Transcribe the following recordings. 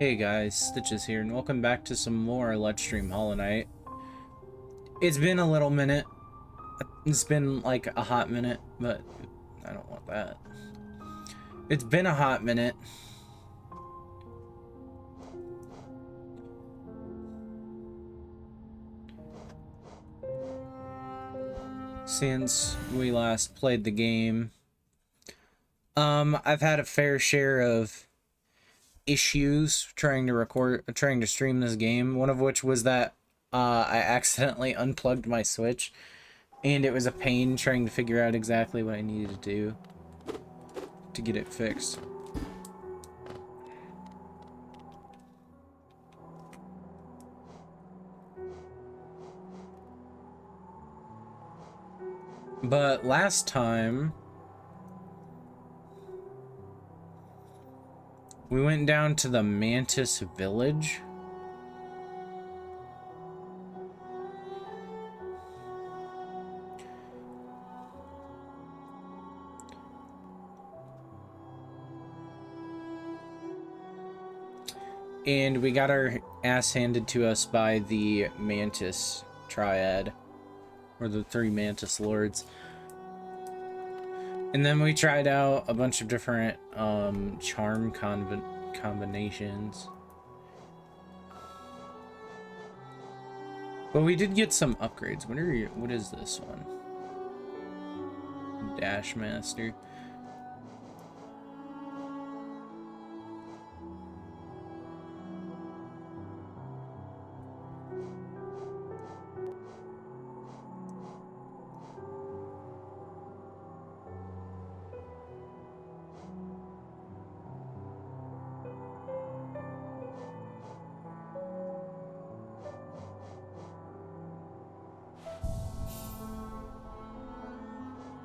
Hey guys, Stitches here, and welcome back to some more Let's Stream Hollow Knight. It's been a little minute. It's been like a hot minute, but I don't want that. It's been a hot minute since we last played the game. I've had a fair share of issues trying to stream this game. One of which was that I accidentally unplugged my Switch, and it was a pain trying to figure out exactly what I needed to do to get it fixed. But last time, we went down to the Mantis Village. And we got our ass handed to us by the Mantis Triad, or the three Mantis Lords. And then we tried out a bunch of different charm combinations. But we did get some upgrades. What is this one? Dash Master.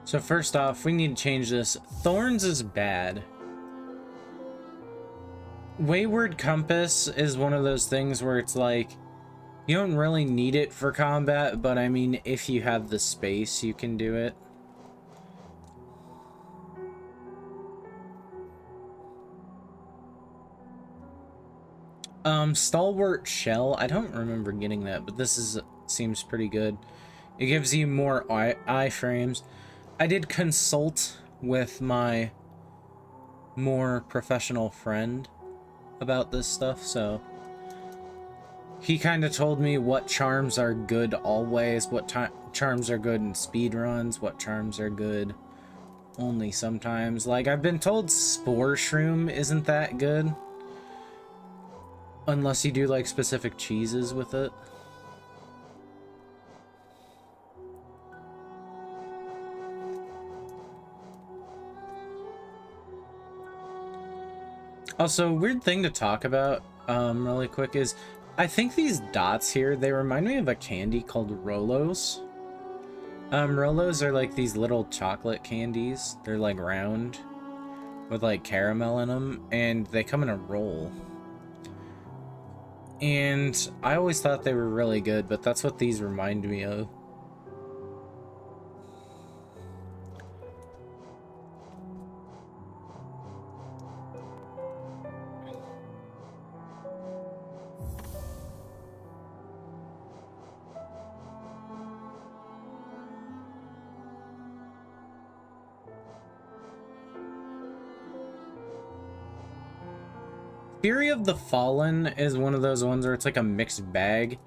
So first off, we need to change this. Thorns is bad. Wayward Compass is one of those things where it's like, you don't really need it for combat, but I mean, if you have the space, you can do it. Stalwart Shell, I don't remember getting that, but seems pretty good. It gives you more iframes. I did consult with my more professional friend about this stuff, so he kind of told me what charms are good always, what charms are good in speedruns, what charms are good only sometimes. Like, I've been told Spore Shroom isn't that good unless you do like specific cheeses with it. Also, weird thing to talk about really quick is I think these dots here, they remind me of a candy called Rolos. Rolos are like these little chocolate candies. They're like round with like caramel in them, and they come in a roll. And I always thought they were really good, but that's what these remind me of. Fury of the Fallen is one of those ones where it's like a mixed bag.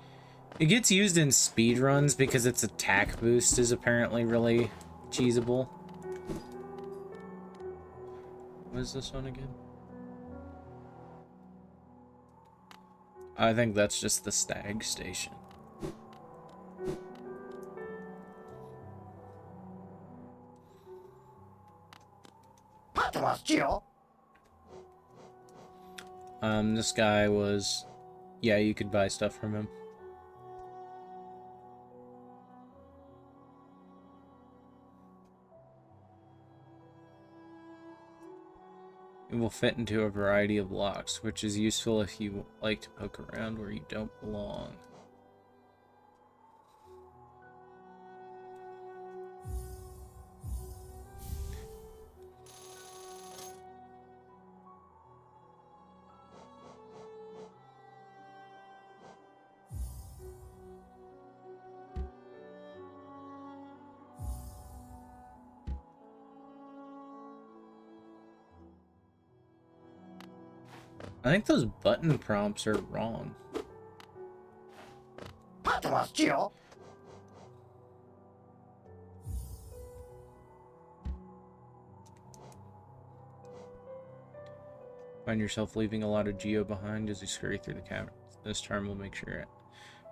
It gets used in speedruns because its attack boost is apparently really cheesable. What is this one again? I think that's just the Stag Station. This guy was... Yeah, you could buy stuff from him. It will fit into a variety of locks, which is useful if you like to poke around where you don't belong. I think those button prompts are wrong. Find yourself leaving a lot of geo behind as you scurry through the cavern. This charm will make sure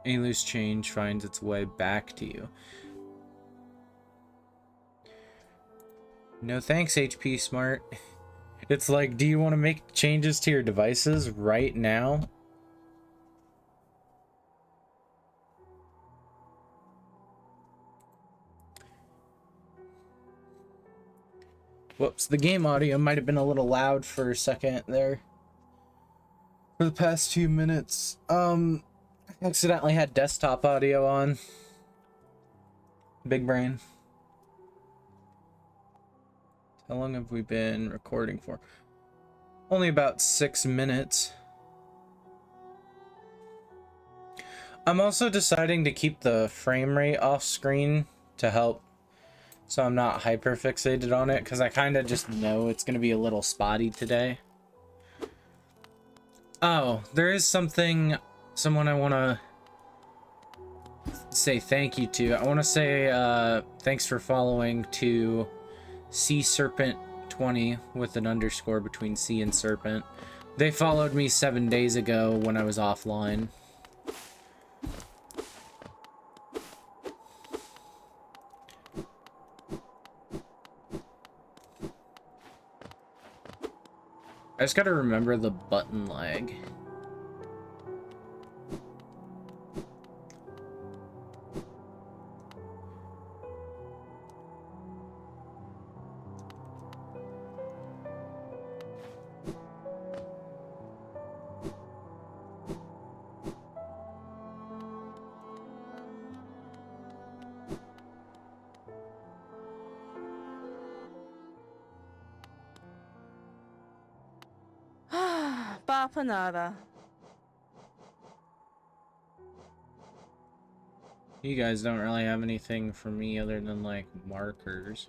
any loose change finds its way back to you. No thanks, HP Smart. It's like, do you want to make changes to your devices right now? Whoops, the game audio might have been a little loud for a second there. For the past 2 minutes. I accidentally had desktop audio on. Big brain. How long have we been recording for? Only about 6 minutes. I'm also deciding to keep the frame rate off screen to help so I'm not hyper fixated on it, because I kind of just know it's going to be a little spotty today. Oh, there is someone I want to say thank you to. I want to say thanks for following to Sea Serpent 20 with an underscore between C and Serpent. They followed me 7 days ago when I was offline. I just gotta remember the button lag. Bapanada. You guys don't really have anything for me other than like markers.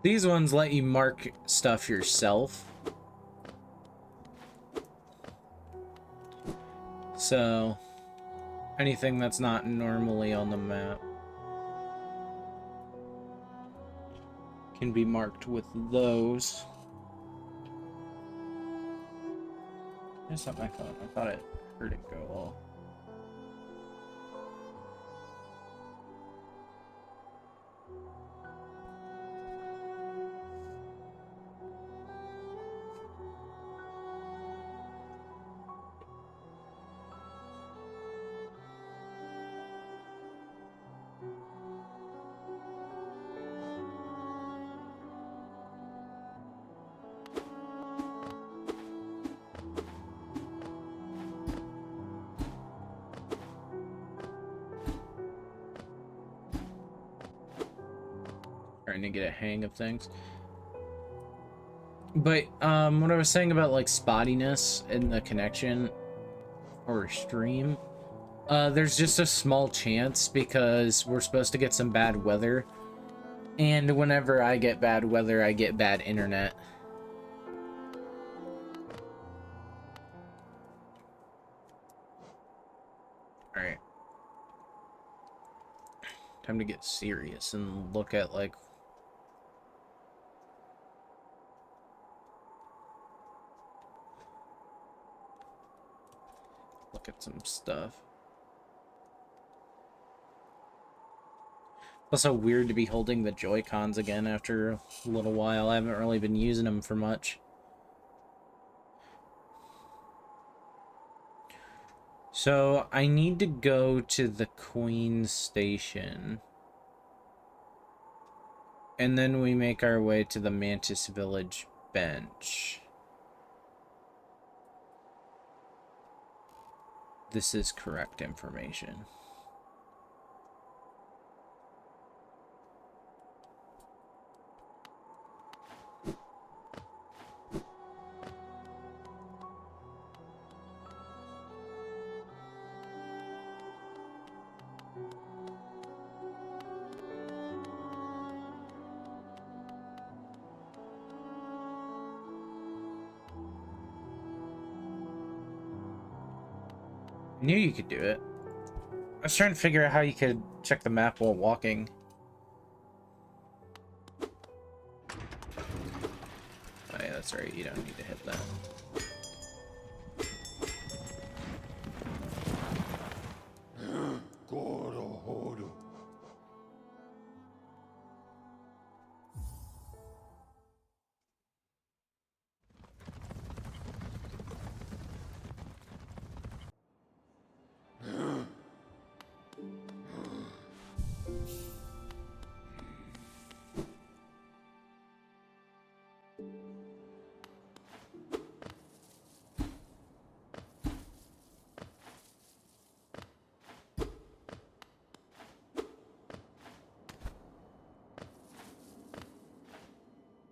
These ones let you mark stuff yourself. So, anything that's not normally on the map can be marked with those. That's not my phone. I thought I heard it go off. Trying to get a hang of things. But what I was saying about like spottiness in the connection or stream, there's just a small chance because we're supposed to get some bad weather, and whenever I get bad weather, I get bad internet. All right, time to get serious and look at like some stuff. Also weird to be holding the Joy-Cons again after a little while. I haven't really been using them for much. So I need to go to the Queen Station. And then we make our way to the Mantis Village bench. This is correct information. Knew you could do it. I was trying to figure out how you could check the map while walking. Oh yeah, that's right. You don't need to hit that.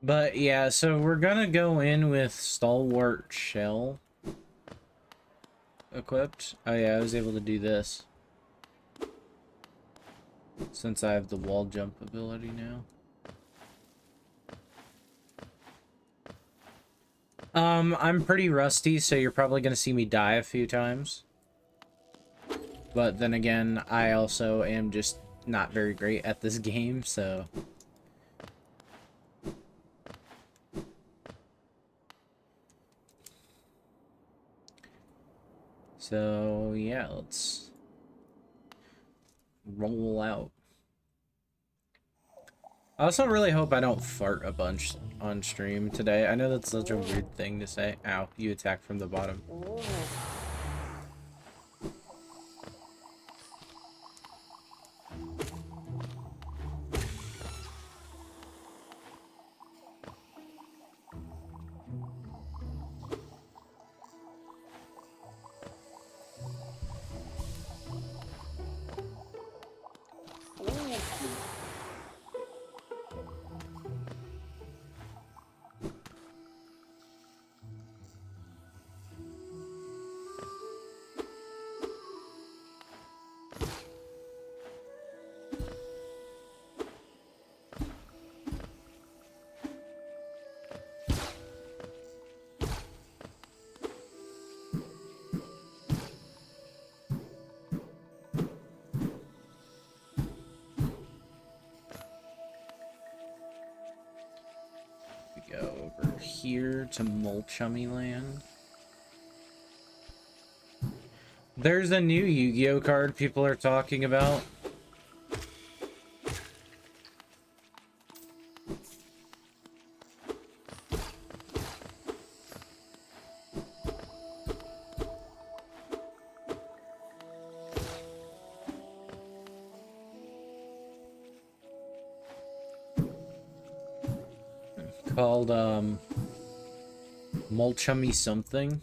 But yeah, so we're gonna go in with Stalwart Shell equipped. Oh yeah, I was able to do this since I have the wall jump ability now. I'm pretty rusty, so you're probably gonna see me die a few times. But then again, I also am just not very great at this game, so... So, yeah, let's roll out. I also really hope I don't fart a bunch on stream today. I know that's such a weird thing to say. Ow, you attack from the bottom. We go over here to Molchummy Land. There's a new Yu-Gi-Oh card people are talking about. Called, Molchummy something.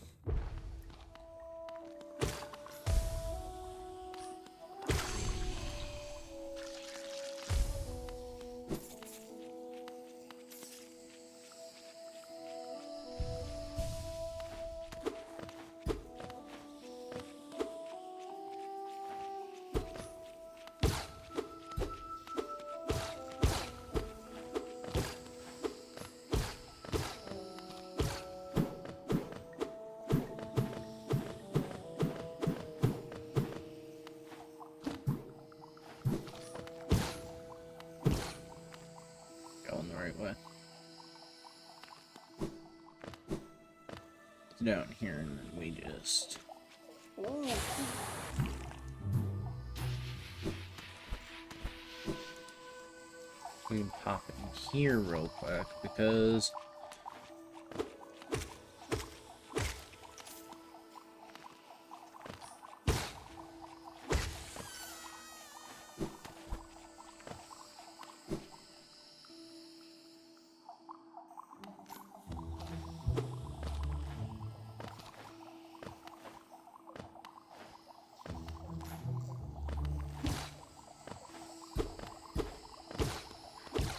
Going the right way. Down here, and then we just... We can pop in here real quick, because...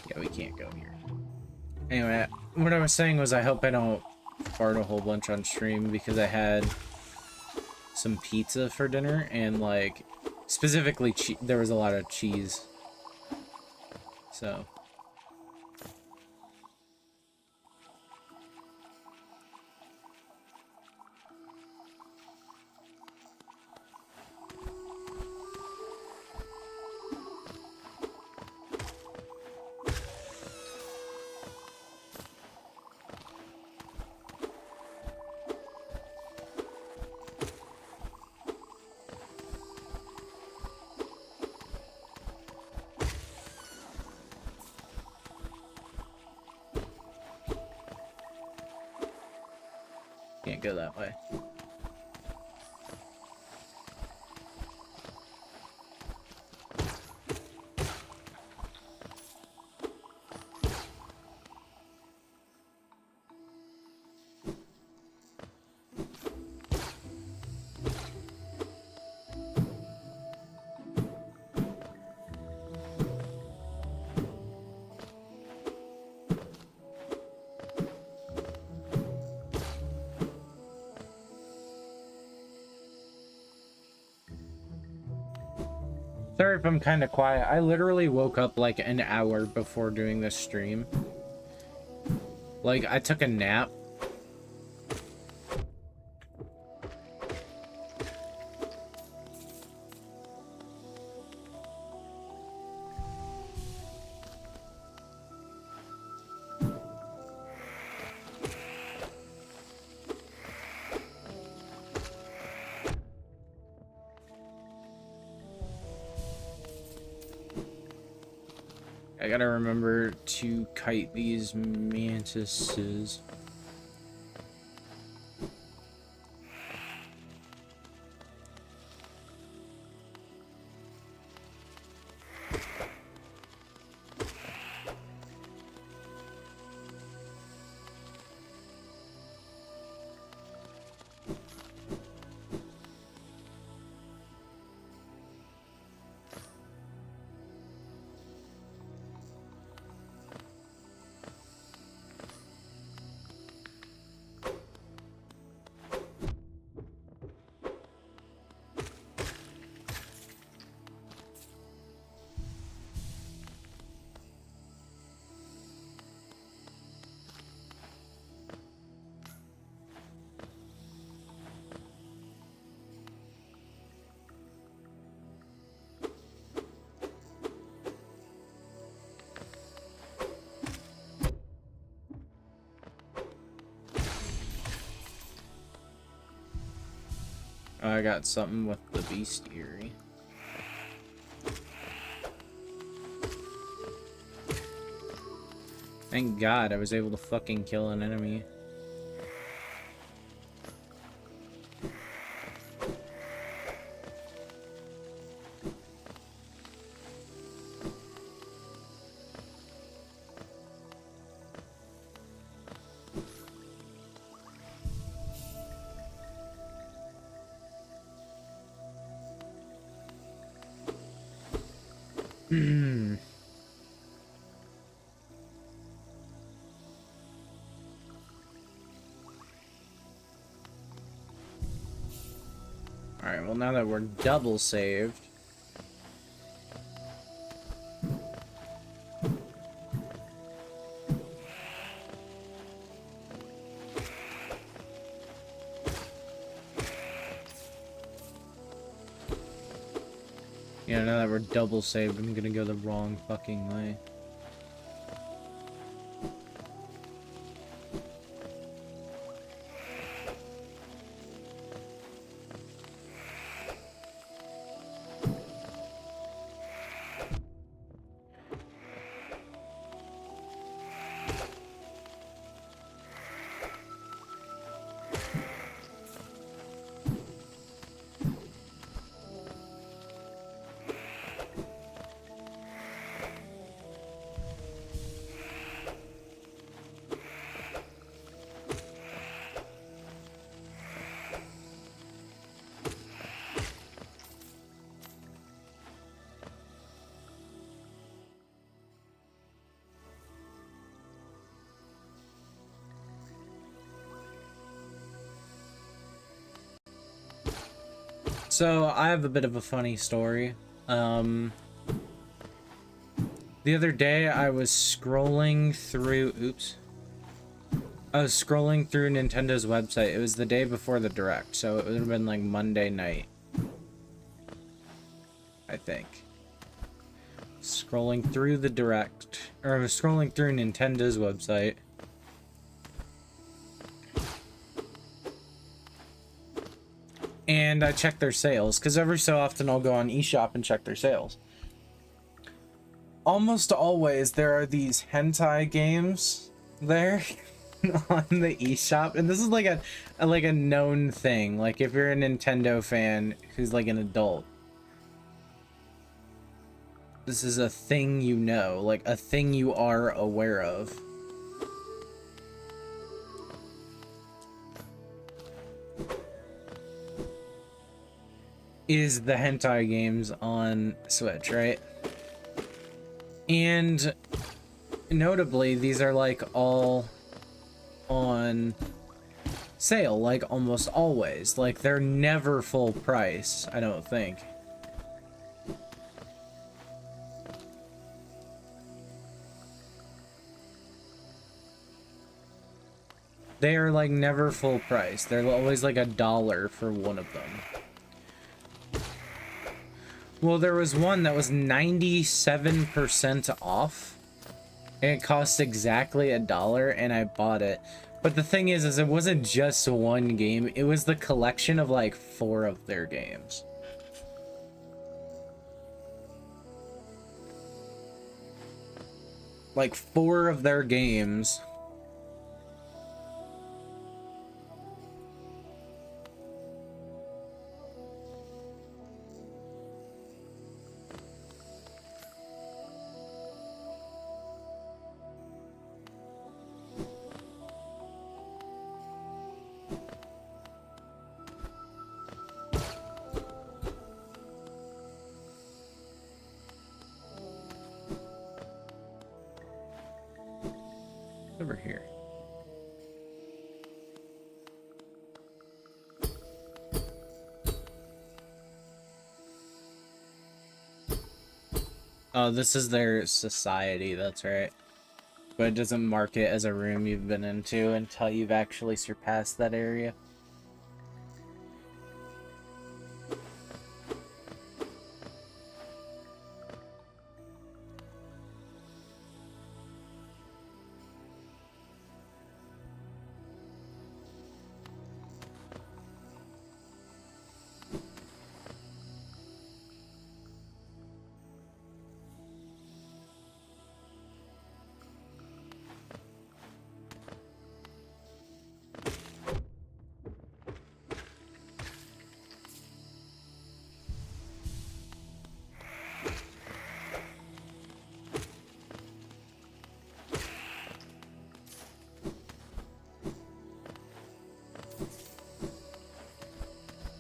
Yeah, we can't go here. Anyway, what I was saying was I hope I don't fart a whole bunch on stream, because I had some pizza for dinner, and, like, specifically, there was a lot of cheese. So... Can't go that way. Sorry if I'm kind of quiet. I literally woke up like an hour before doing this stream. Like, I took a nap. I gotta remember to kite these mantises. I got something with the bestiary. Thank God I was able to fucking kill an enemy. Alright, well now that we're double saved. Yeah, now that we're double saved, I'm gonna go the wrong fucking way. So, I have a bit of a funny story. The other day, I was scrolling through... Oops. I was scrolling through Nintendo's website. It was the day before the Direct, so it would have been like Monday night. I think. Scrolling through the Direct... Or I was scrolling through Nintendo's website. And I check their sales, because every so often I'll go on eShop and check their sales. Almost always there are these hentai games there. on the eShop, and this is like a known thing. Like if you're a Nintendo fan who's like an adult, this is a thing you know, like a thing you are aware of. Is the hentai games on Switch, right? And notably, these are like all on sale, like almost always. Like they're never full price, I don't think. They are like never full price. They're always like $1 for one of them. Well, there was one that was 97% off. And it cost exactly $1, and I bought it. But the thing is it wasn't just one game. It was the collection of like 4 of their games. Like 4 of their games. Over here. Oh, this is their society, that's right. But it doesn't mark it as a room you've been into until you've actually surpassed that area.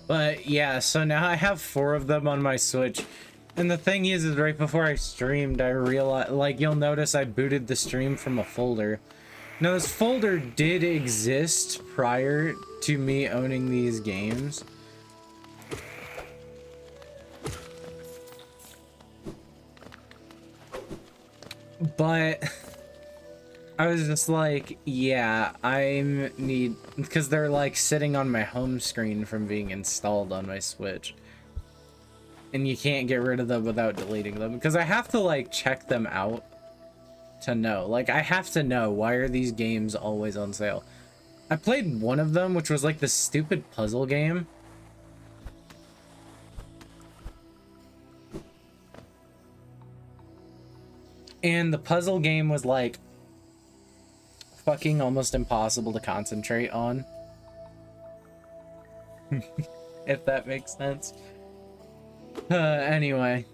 But yeah, so now I have 4 of them on my Switch. And the thing is right before I streamed, I realized, like, you'll notice I booted the stream from a folder. Now, this folder did exist prior to me owning these games. But I was just like, yeah, I need, because they're like sitting on my home screen from being installed on my Switch. And you can't get rid of them without deleting them, because I have to like check them out to know. Like, I have to know, why are these games always on sale? I played one of them, which was like this stupid puzzle game. And the puzzle game was like fucking almost impossible to concentrate on. If that makes sense. Anyway,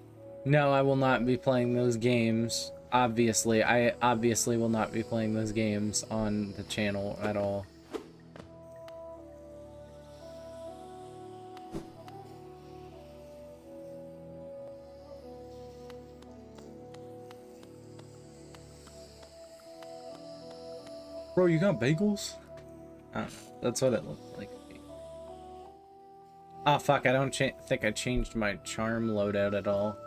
no, I will not be playing those games. Obviously, I obviously will not be playing those games on the channel at all. Bro, you got bagels? I don't know. That's what it looked like. Oh, fuck, I don't think I changed my charm loadout at all.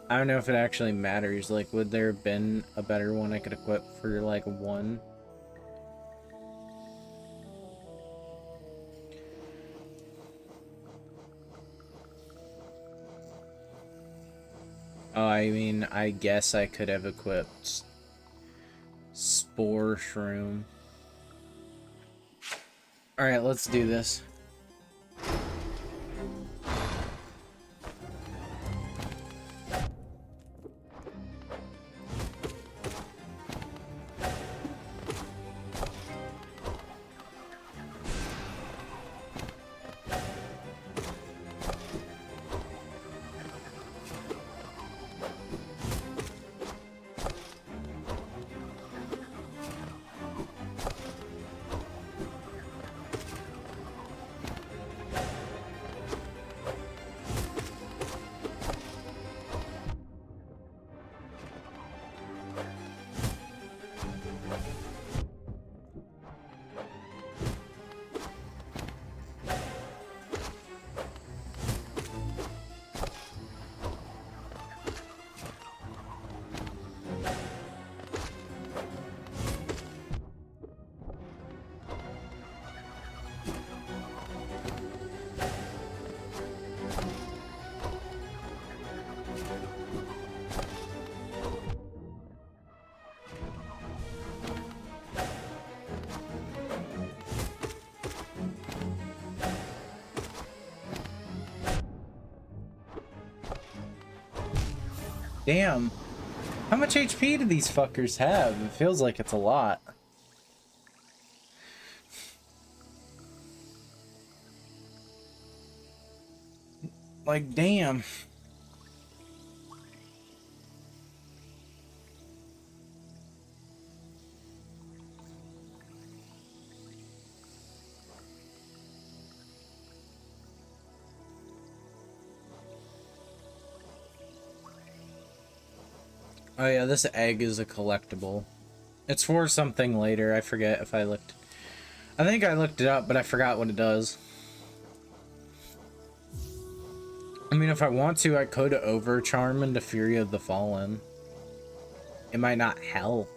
I don't know if it actually matters. Like, would there have been a better one I could equip for, like, 1? Oh, I mean, I guess I could have equipped Spore Shroom. Alright, let's do this. Damn. How much HP do these fuckers have? It feels like it's a lot. Like, damn. Oh yeah, this egg is a collectible. It's for something later. I forget if I looked. I think I looked it up, but I forgot what it does. I mean, if I want to, I could overcharm into Fury of the Fallen. It might not help.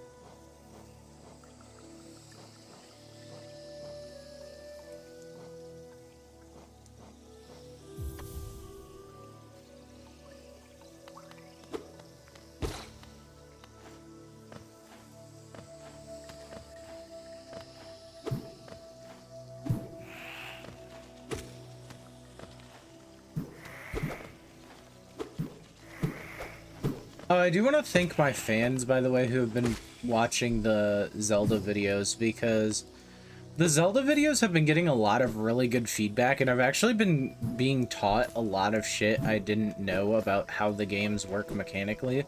I do want to thank my fans, by the way, who have been watching the Zelda videos, because the Zelda videos have been getting a lot of really good feedback, and I've actually been being taught a lot of shit I didn't know about how the games work mechanically.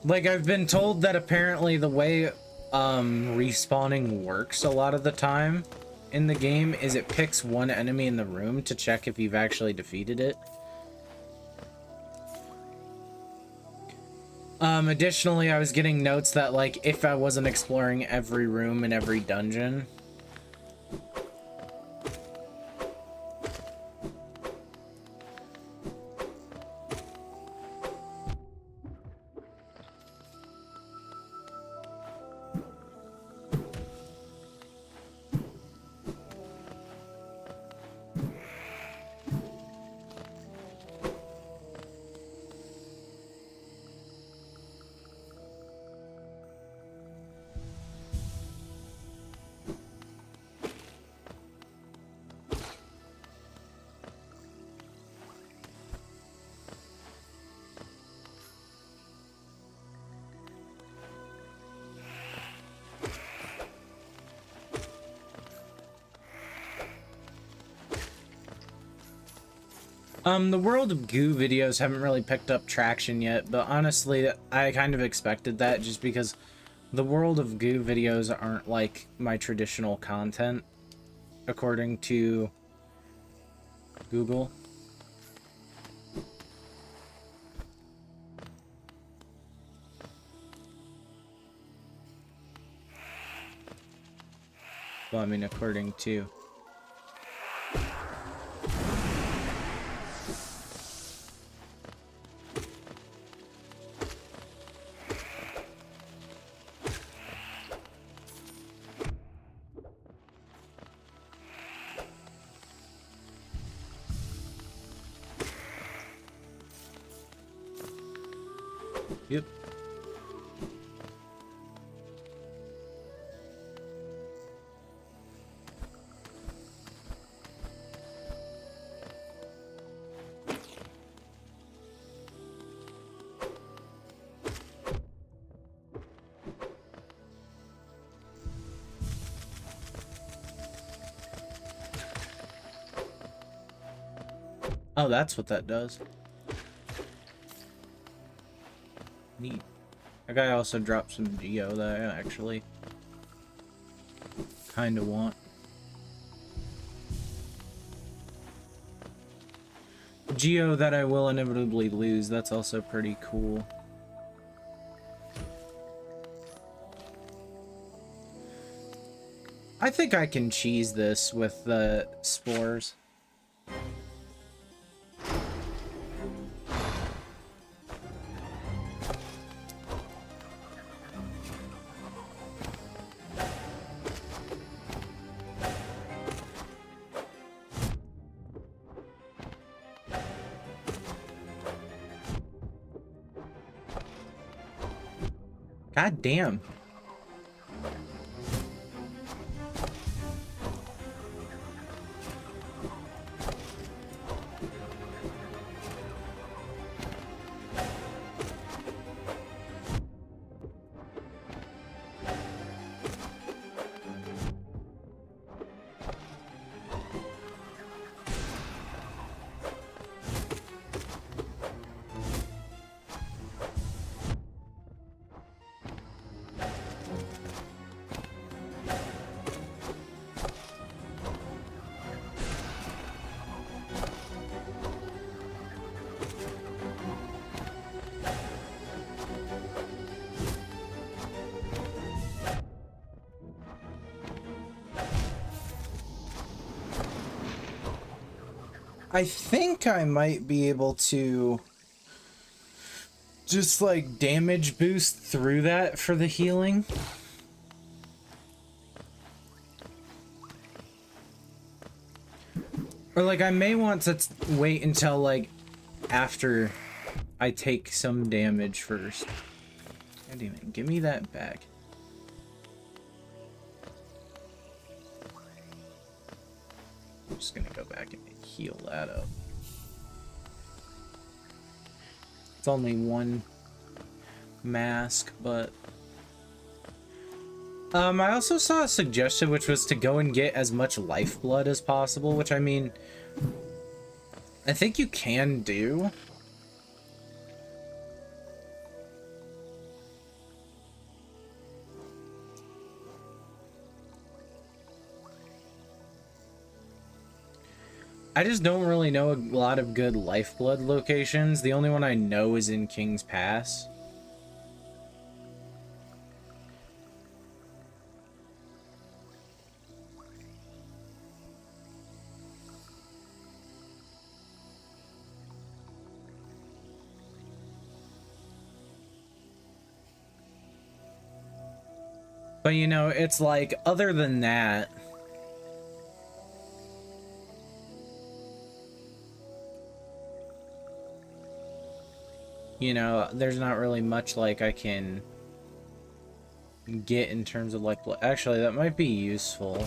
Like, I've been told that apparently the way respawning works a lot of the time in the game is it picks one enemy in the room to check if you've actually defeated it. Additionally, I was getting notes that, like, if I wasn't exploring every room in every dungeon... The World of Goo videos haven't really picked up traction yet, but honestly, I kind of expected that just because the World of Goo videos aren't like my traditional content, according to Google. Well, I mean, according to... Yep. Oh, that's what that does. Neat. That guy also dropped some Geo that I actually kind of want. Geo that I will inevitably lose, that's also pretty cool. I think I can cheese this with the spores. God damn. I think I might be able to just like damage boost through that for the healing. Or like I may want to wait until like after I take some damage first. God damn it, give me that back. I'm just gonna go back and heal that up. It's only one mask, but I also saw a suggestion which was to go and get as much lifeblood as possible, which I mean, I think you can do. I just don't really know a lot of good lifeblood locations. The only one I know is in King's Pass. But you know, it's like, other than that, you know, there's not really much like I can get in terms of like, actually that might be useful.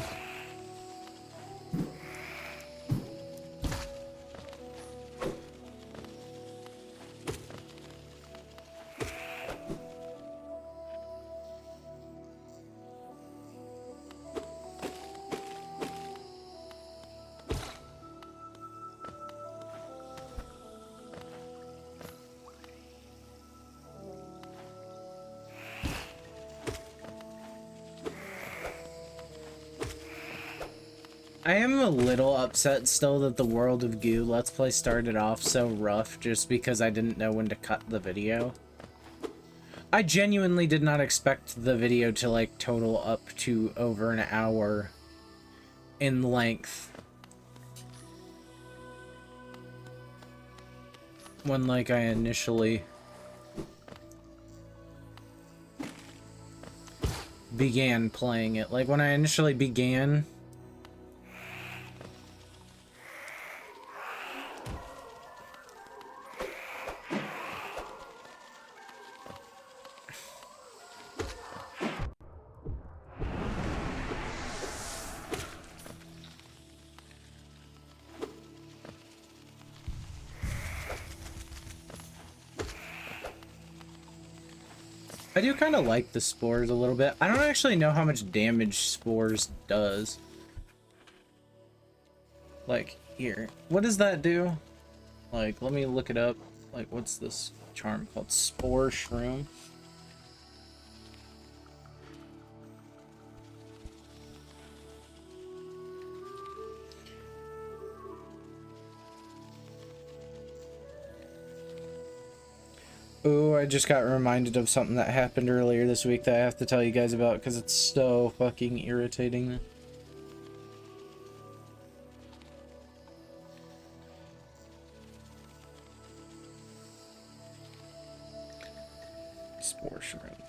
I am a little upset still that the World of Goo Let's Play started off so rough just because I didn't know when to cut the video. I genuinely did not expect the video to like total up to over an hour in length. When like I initially began playing it. Like when I initially began, I do kind of like the spores a little bit. I don't actually know how much damage spores does. Like, here. What does that do? Like, let me look it up. Like, what's this charm called? Spore Shroom? Ooh, I just got reminded of something that happened earlier this week that I have to tell you guys about because it's so fucking irritating. Spore Shroom.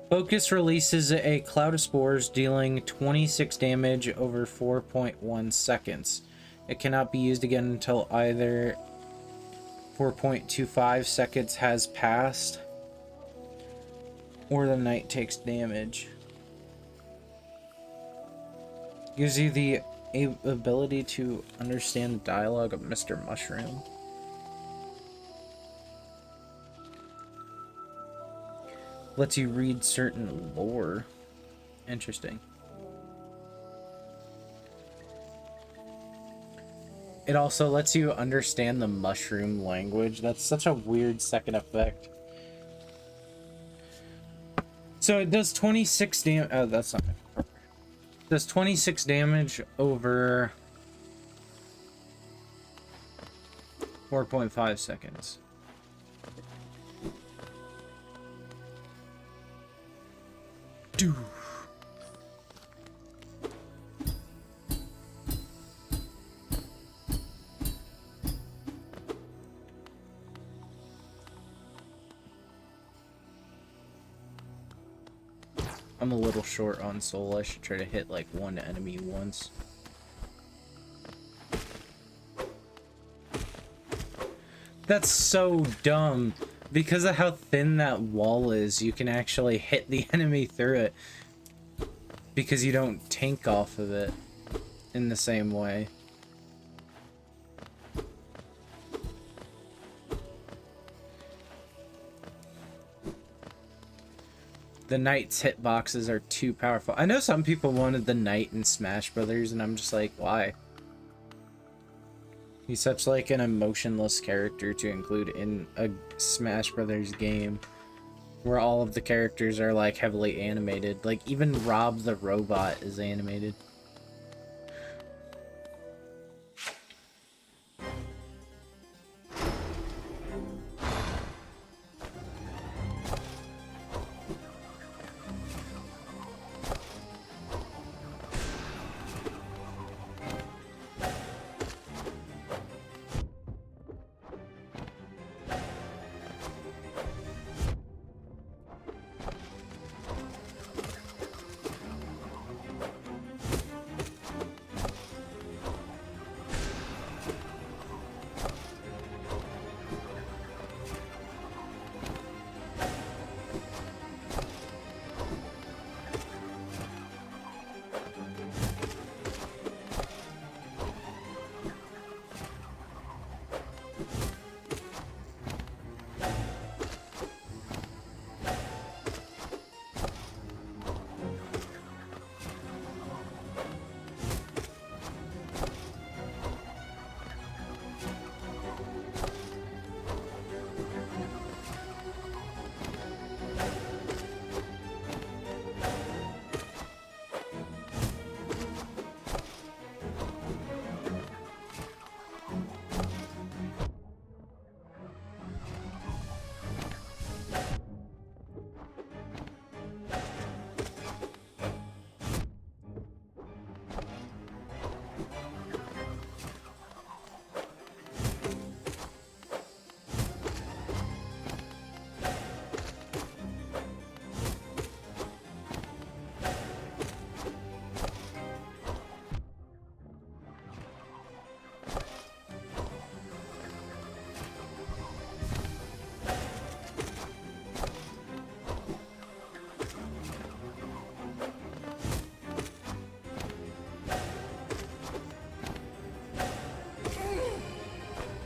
Focus releases a cloud of spores dealing 26 damage over 4.1 seconds. It cannot be used again until either 4.25 seconds has passed or the knight takes damage. Gives you the ability to understand the dialogue of Mr. Mushroom. Lets you read certain lore. Interesting. It also lets you understand the mushroom language. That's such a weird second effect. So it does 26 damage. Oh, that's not it. Does 26 damage over 4.5 seconds. Dude. I'm a little short on soul. I should try to hit like one enemy once. That's so dumb. Because of how thin that wall is, you can actually hit the enemy through it. Because you don't tank off of it in the same way. The Knight's hitboxes are too powerful. I know some people wanted the Knight in Smash Brothers, and I'm just like, why? He's such like an emotionless character to include in a Smash Brothers game where all of the characters are like heavily animated. Like even Rob the Robot is animated.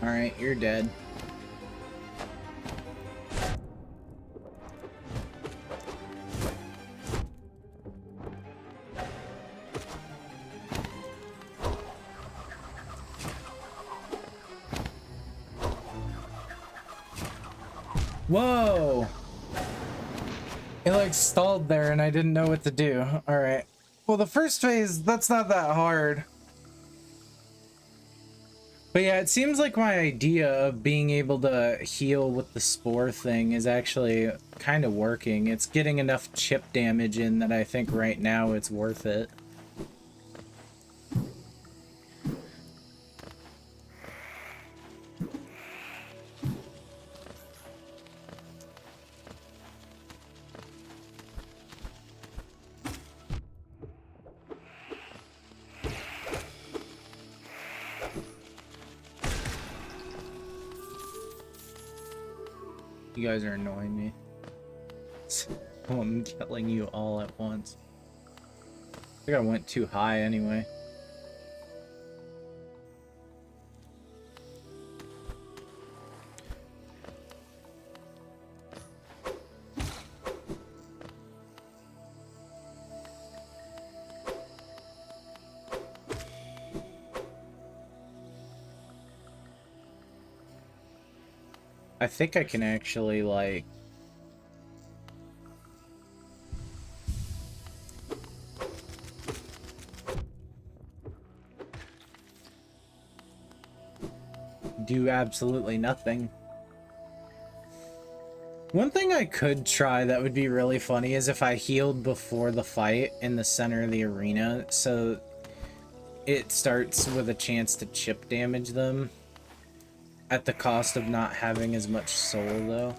Alright, you're dead. Whoa! It like stalled there and I didn't know what to do. Alright. Well, the first phase, that's not that hard. But yeah, it seems like my idea of being able to heal with the spore thing is actually kind of working. It's getting enough chip damage in that I think right now it's worth it. You guys are annoying me. I'm killing you all at once. I think I went too high anyway. I think I can actually, like... do absolutely nothing. One thing I could try that would be really funny is if I healed before the fight in the center of the arena, so it starts with a chance to chip damage them at the cost of not having as much soul, though.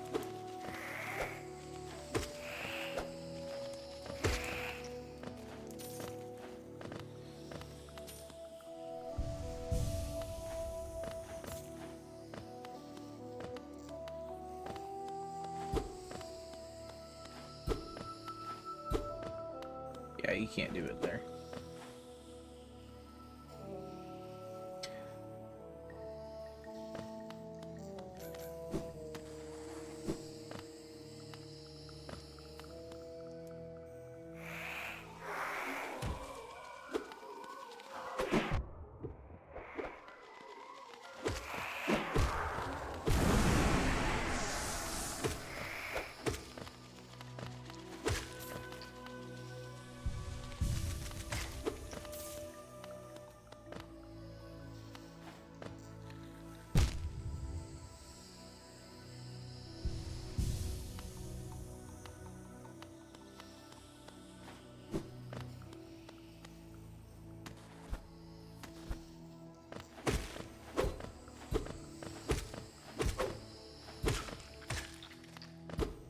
Yeah, you can't do it there.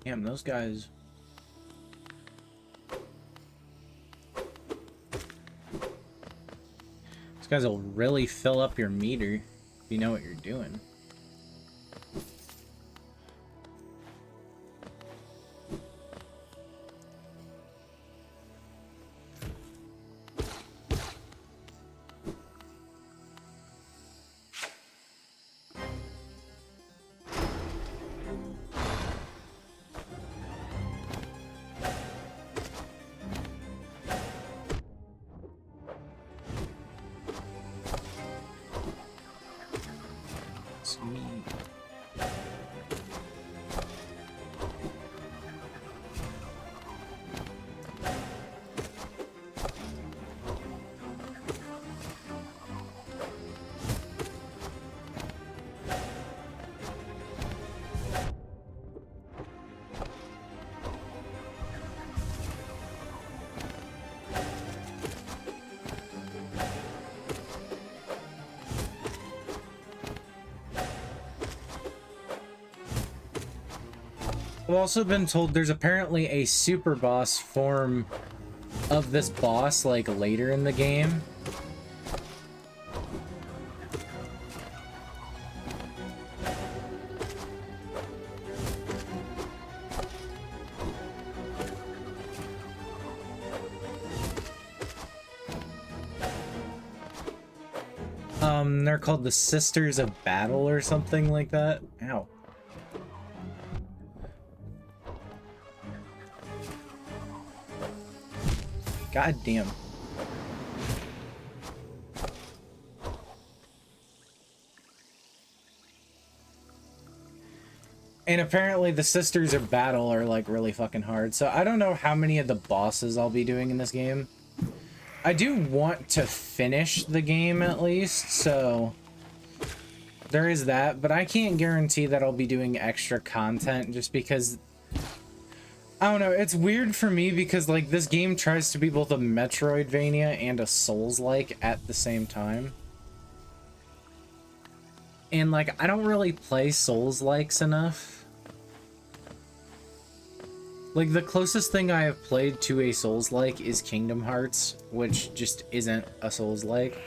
Damn, those guys... Those guys will really fill up your meter if you know what you're doing. I've also been told there's apparently a super boss form of this boss, like, later in the game. They're called the Sisters of Battle or something like that. Ow. God damn. And apparently the Sisters of Battle are like really fucking hard. So I don't know how many of the bosses I'll be doing in this game. I do want to finish the game at least, so there is that, but I can't guarantee that I'll be doing extra content just because I don't know, it's weird for me because, like, this game tries to be both a Metroidvania and a Souls-like at the same time. And, like, I don't really play Souls-likes enough. Like, the closest thing I have played to a Souls-like is Kingdom Hearts, which just isn't a Souls-like.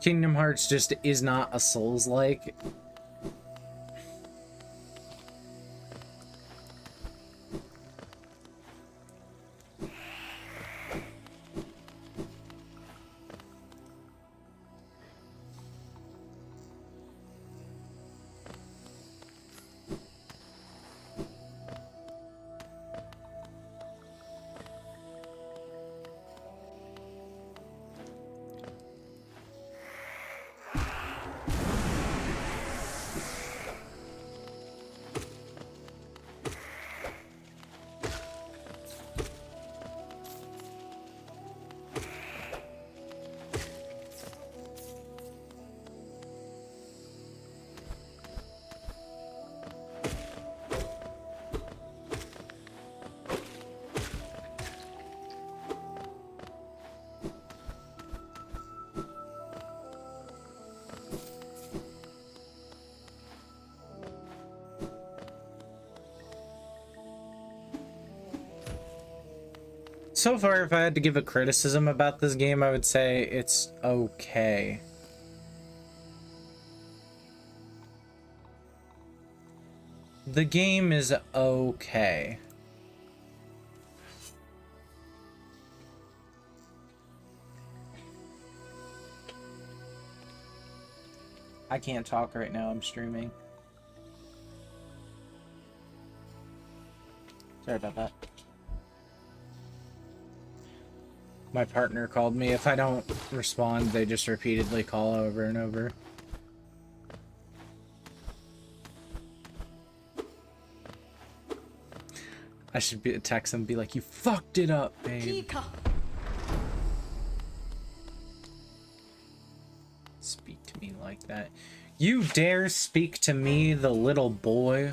Kingdom Hearts just is not a Souls-like. So far, if I had to give a criticism about this game, I would say it's okay. The game is okay. I can't talk right now, I'm streaming. Sorry about that. My partner called me. If I don't respond, they just repeatedly call over and over. I should text them and be like, you fucked it up, babe. Speak to me like that. You dare speak to me, the little boy?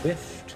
Whiffed.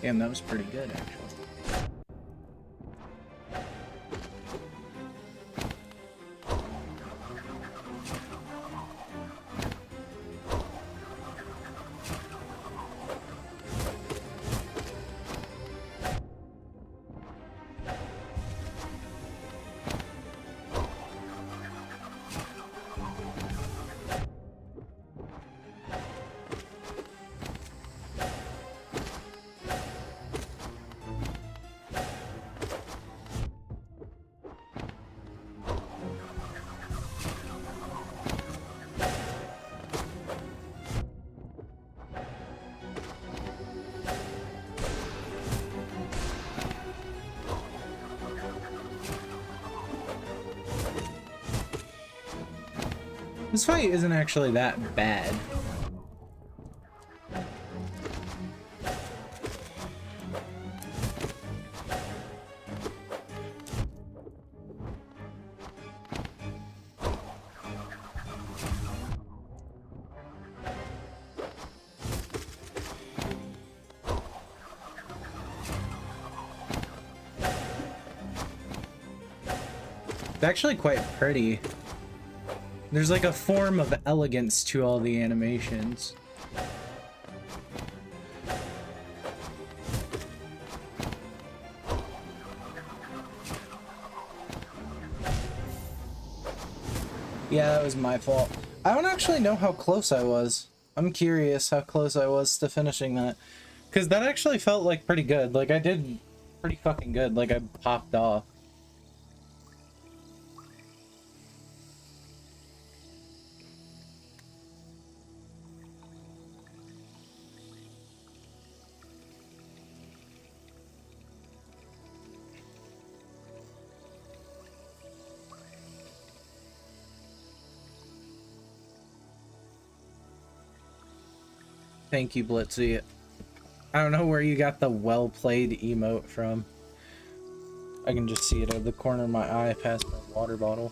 Damn, that was pretty good, actually. This fight isn't actually that bad. It's actually quite pretty. There's like a form of elegance to all the animations. Yeah, that was my fault. I don't actually know how close I was. I'm curious how close I was to finishing that. Because that actually felt like pretty good. Like I did pretty fucking good. Like I popped off. Thank you, Blitzy. I don't know where you got the well played emote from. I can just see it out of the corner of my eye past my water bottle.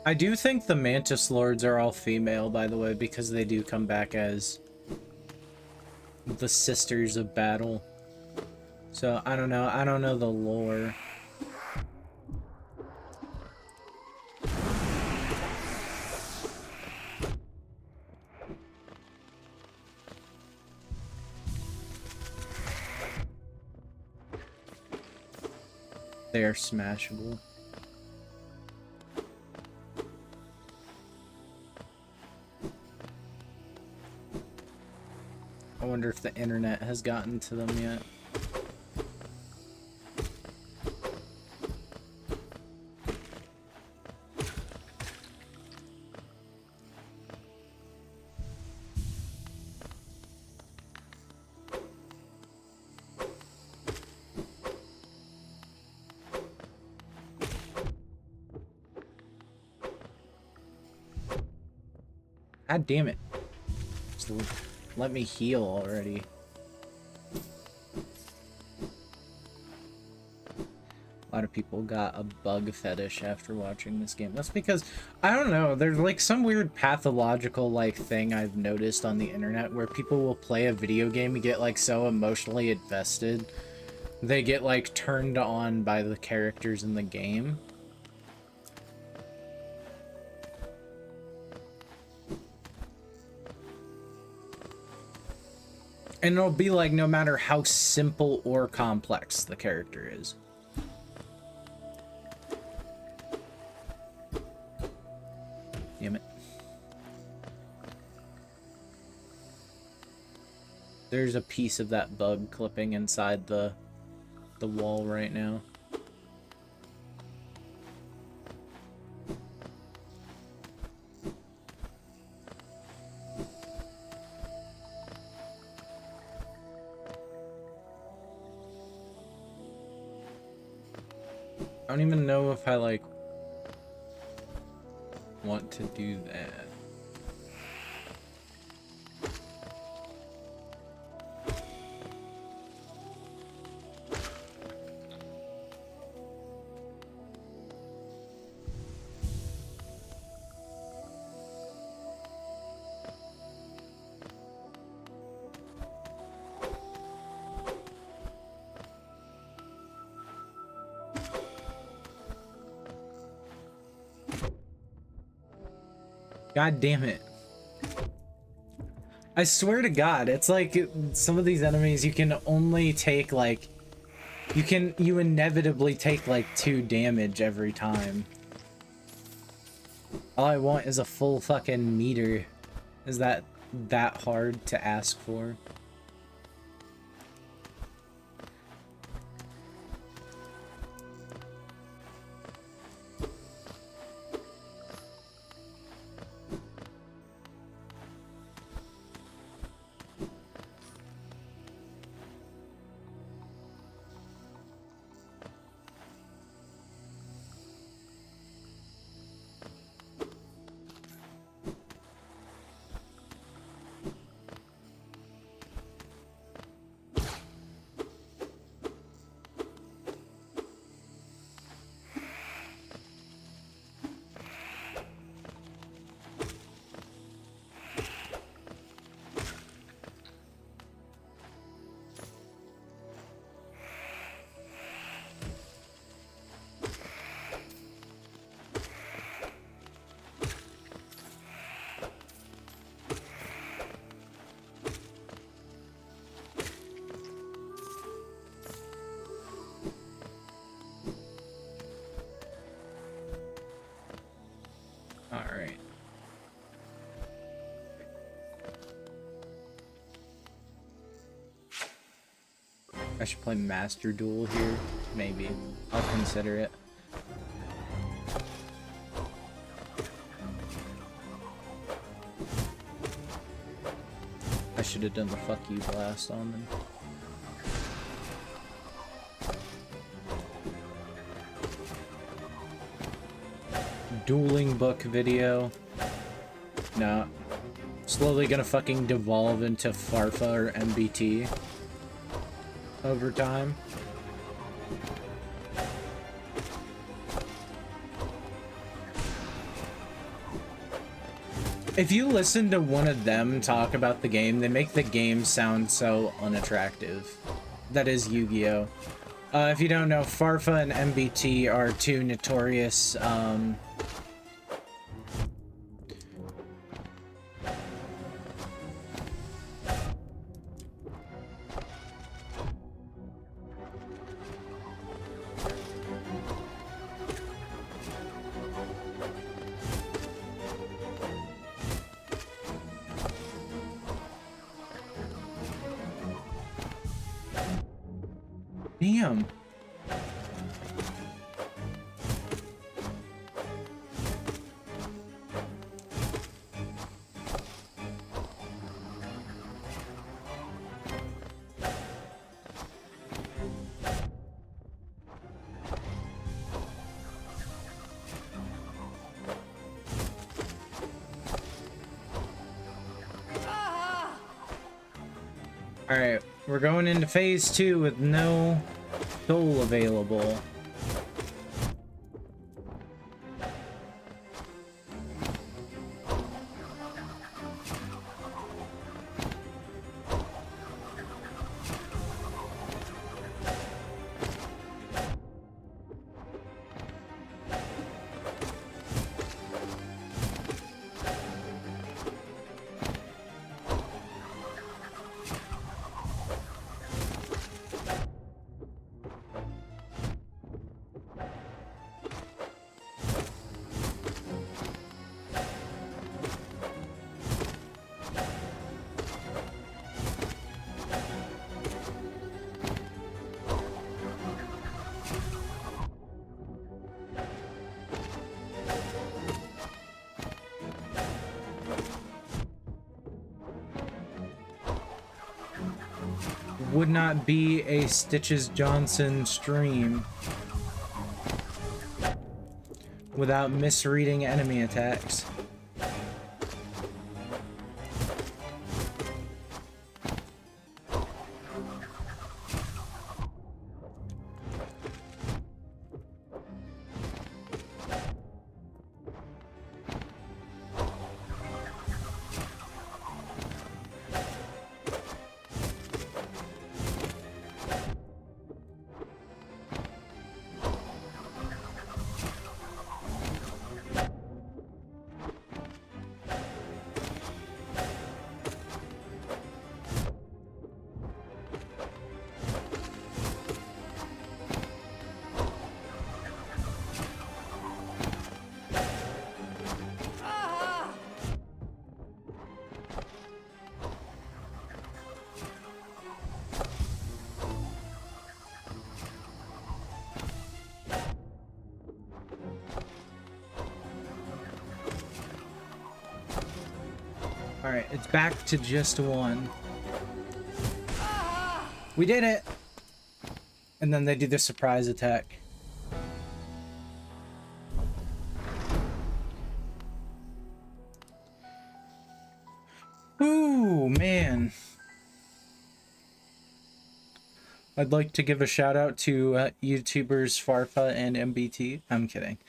I do think the Mantis Lords are all female, by the way, because they do come back as the Sisters of Battle. So, I don't know. I don't know the lore. They are smashable. I wonder if the internet has gotten to them yet. God damn it. Just let me heal already. A lot of people got a bug fetish after watching this game. That's because, I don't know, there's like some weird pathological like thing I've noticed on the internet where people will play a video game and get like so emotionally invested. They get like turned on by the characters in the game. And it'll be like no matter how simple or complex the character is. Damn it. There's a piece of that bug clipping inside the wall right now. I don't even know if I like want to do that. God damn it. I swear to God, it's like some of these enemies you can only take like, you inevitably take like 2 damage every time. All I want is a full fucking meter. Is that hard to ask for? I should play Master Duel here. Maybe. I'll consider it. I should have done the fuck you blast on them. Dueling book video. Nah. Slowly gonna fucking devolve into Farfa or MBT over time. If you listen to one of them talk about the game, they make the game sound so unattractive. That is Yu-Gi-Oh! If you don't know, Farfa and MBT are two notorious, damn. Alright, we're going into phase 2 with no soul available. Would not be a Stitches Johnson stream without misreading enemy attacks. Alright, it's back to just one. We did it! And then they do the surprise attack. Ooh, man. I'd like to give a shout out to YouTubers Farfa and MBT. I'm kidding.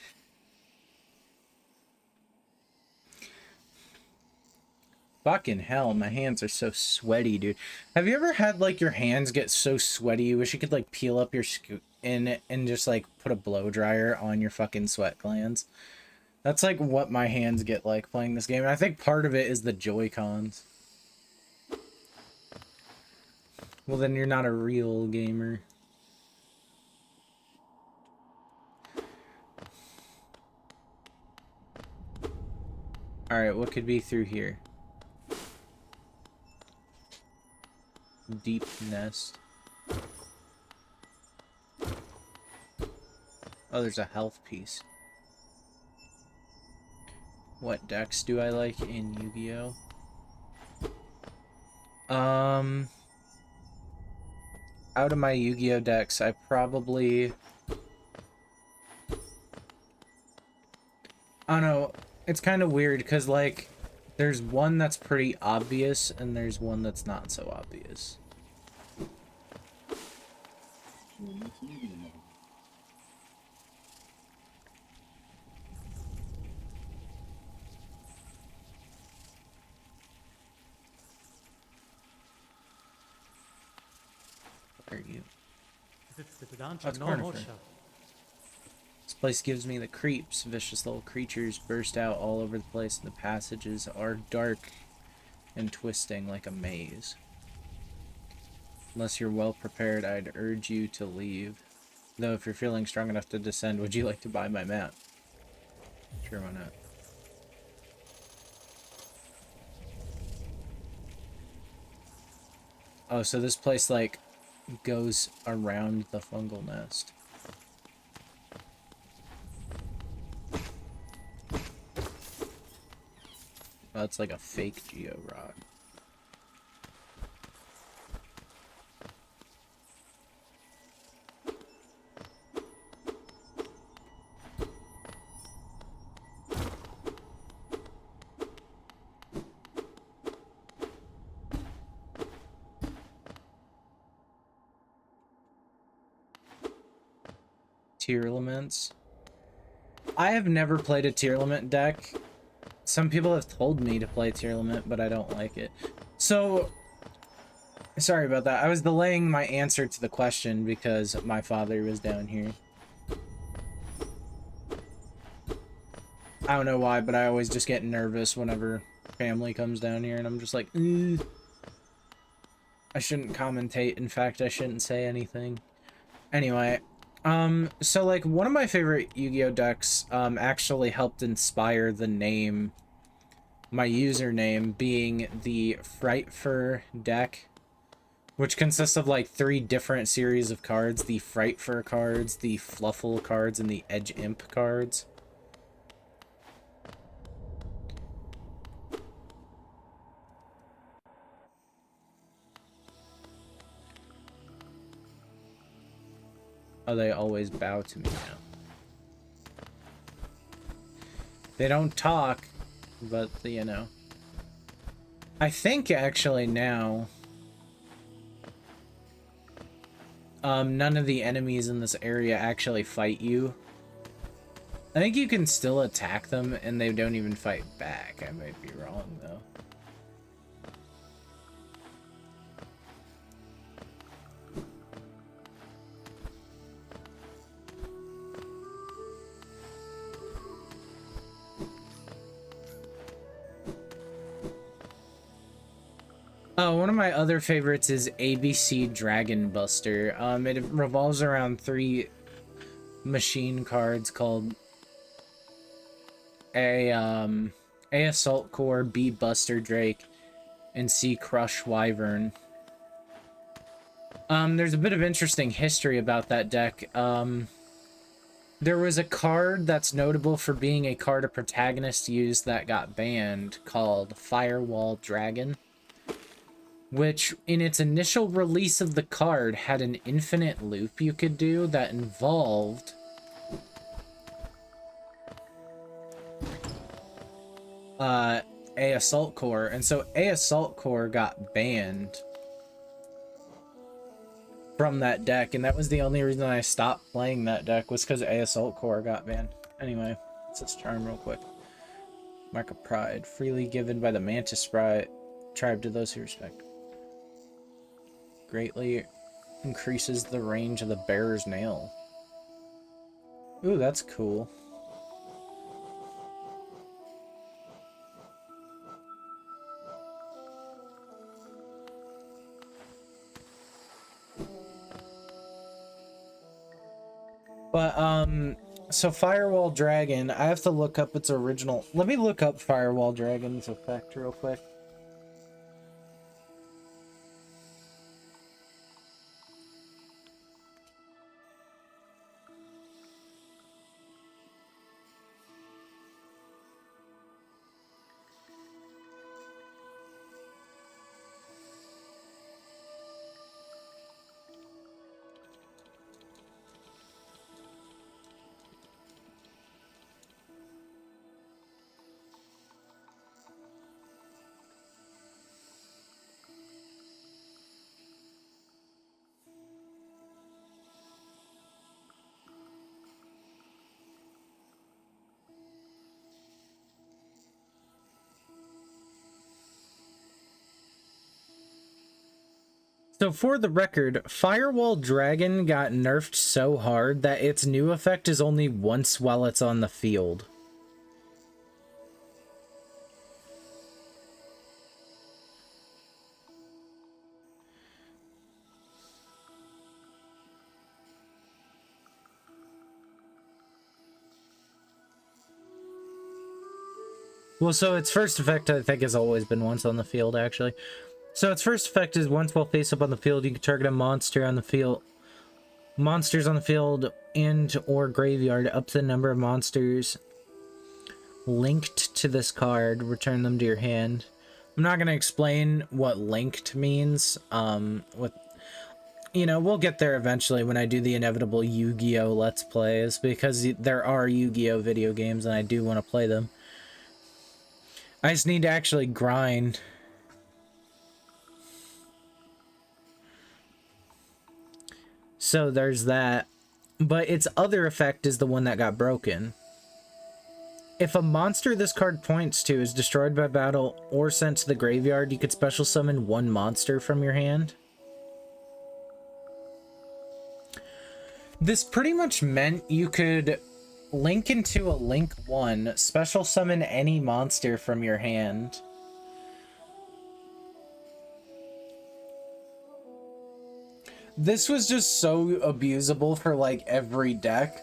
Fucking hell, my hands are so sweaty, dude. Have you ever had, like, your hands get so sweaty you wish you could, like, peel up your skin and just, like, put a blow dryer on your fucking sweat glands? That's, like, what my hands get like playing this game. And I think part of it is the Joy-Cons. Well, then you're not a real gamer. Alright, what could be through here? Deep nest. Oh, there's a health piece. What decks do I like in Yu-Gi-Oh? Out of my Yu-Gi-Oh decks, I probably... I don't know, it's kind of weird, because, like, there's one that's pretty obvious, and there's one that's not so obvious. Where are you? That's Cornifer. This place gives me the creeps. Vicious little creatures burst out all over the place, and the passages are dark and twisting like a maze. Unless you're well prepared, I'd urge you to leave. Though if you're feeling strong enough to descend, would you like to buy my map? Sure, why not? Oh, so this place, like, goes around the fungal nest. Oh, it's like a fake Geo Rock. Tearlaments. I have never played a Tearlament deck. Some people have told me to play Tearlament, but I don't like it. So, sorry about that. I was delaying my answer to the question because my father was down here. I don't know why, but I always just get nervous whenever family comes down here, and I'm just like, ugh. I shouldn't commentate. In fact, I shouldn't say anything. Anyway, so like one of my favorite Yu-Gi-Oh decks, actually helped inspire the name, my username being the Frightfur deck, which consists of like 3 different series of cards: the Frightfur cards, the Fluffle cards, and the Edge Imp cards. Oh, they always bow to me now. They don't talk, but, you know. I think, actually, now... none of the enemies in this area actually fight you. I think you can still attack them, and they don't even fight back. I might be wrong, though. Oh, one of my other favorites is ABC Dragon Buster. It revolves around 3 machine cards called A Assault Core, B Buster Drake, and C Crush Wyvern. There's a bit of interesting history about that deck. There was a card that's notable for being a card a protagonist used that got banned called Firewall Dragon, which in its initial release of the card had an infinite loop you could do that involved A Assault Core, and so A Assault Core got banned from that deck, and that was the only reason I stopped playing that deck, was because A Assault Core got banned. Anyway, let's just charm real quick. Mark of Pride, freely given by the Mantis tribe to those who respect. Greatly increases the range of the bearer's nail. Ooh, that's cool. But, so Firewall Dragon, I have to look up its original. Let me look up Firewall Dragon's effect real quick. So for the record, Firewall Dragon got nerfed so hard that its new effect is only once while it's on the field. Well, so its first effect, I think, has always been once on the field, actually. So its first effect is once while face up on the field, you can target a monster on the field. Monsters on the field and or graveyard up to the number of monsters linked to this card. Return them to your hand. I'm not going to explain what linked means. You know, we'll get there eventually when I do the inevitable Yu-Gi-Oh! Let's Plays, because there are Yu-Gi-Oh! Video games and I do want to play them. I just need to actually grind. So there's that. But its other effect is the one that got broken. If a monster this card points to is destroyed by battle or sent to the graveyard, you could special summon one monster from your hand. This pretty much meant you could link into a Link 1, special summon any monster from your hand. This was just so abusable for like every deck.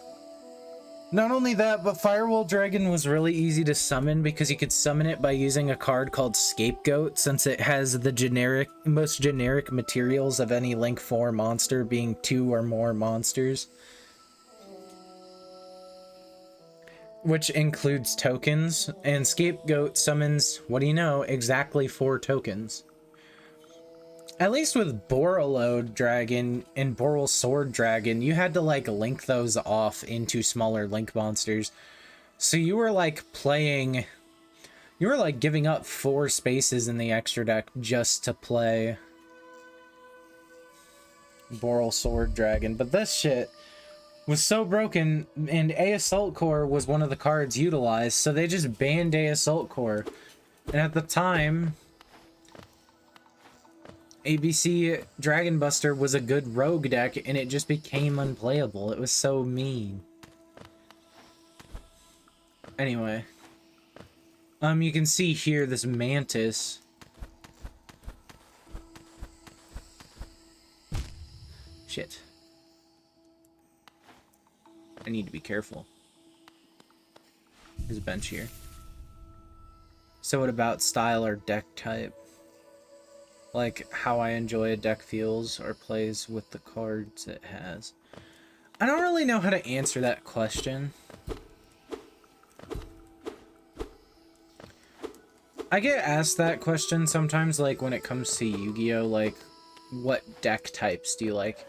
Not only that, but Firewall Dragon was really easy to summon because you could summon it by using a card called Scapegoat, since it has the most generic materials of any Link 4 monster, being 2 or more monsters. Which includes tokens, and Scapegoat summons, what do you know, exactly 4 tokens. At least with Borreload Dragon and Boral Sword Dragon, you had to like link those off into smaller link monsters. So you were like giving up 4 spaces in the extra deck just to play Boral Sword Dragon. But this shit was so broken, and A Assault Core was one of the cards utilized, so they just banned A Assault Core. And at the time, ABC Dragon Buster was a good rogue deck, and it just became unplayable. It was so mean. Anyway. You can see here this Mantis. Shit. I need to be careful. There's a bench here. So what about style or deck type? Like how I enjoy a deck feels or plays with the cards it has. I don't really know how to answer that question. I get asked that question sometimes, like when it comes to Yu-Gi-Oh! Like, what deck types do you like?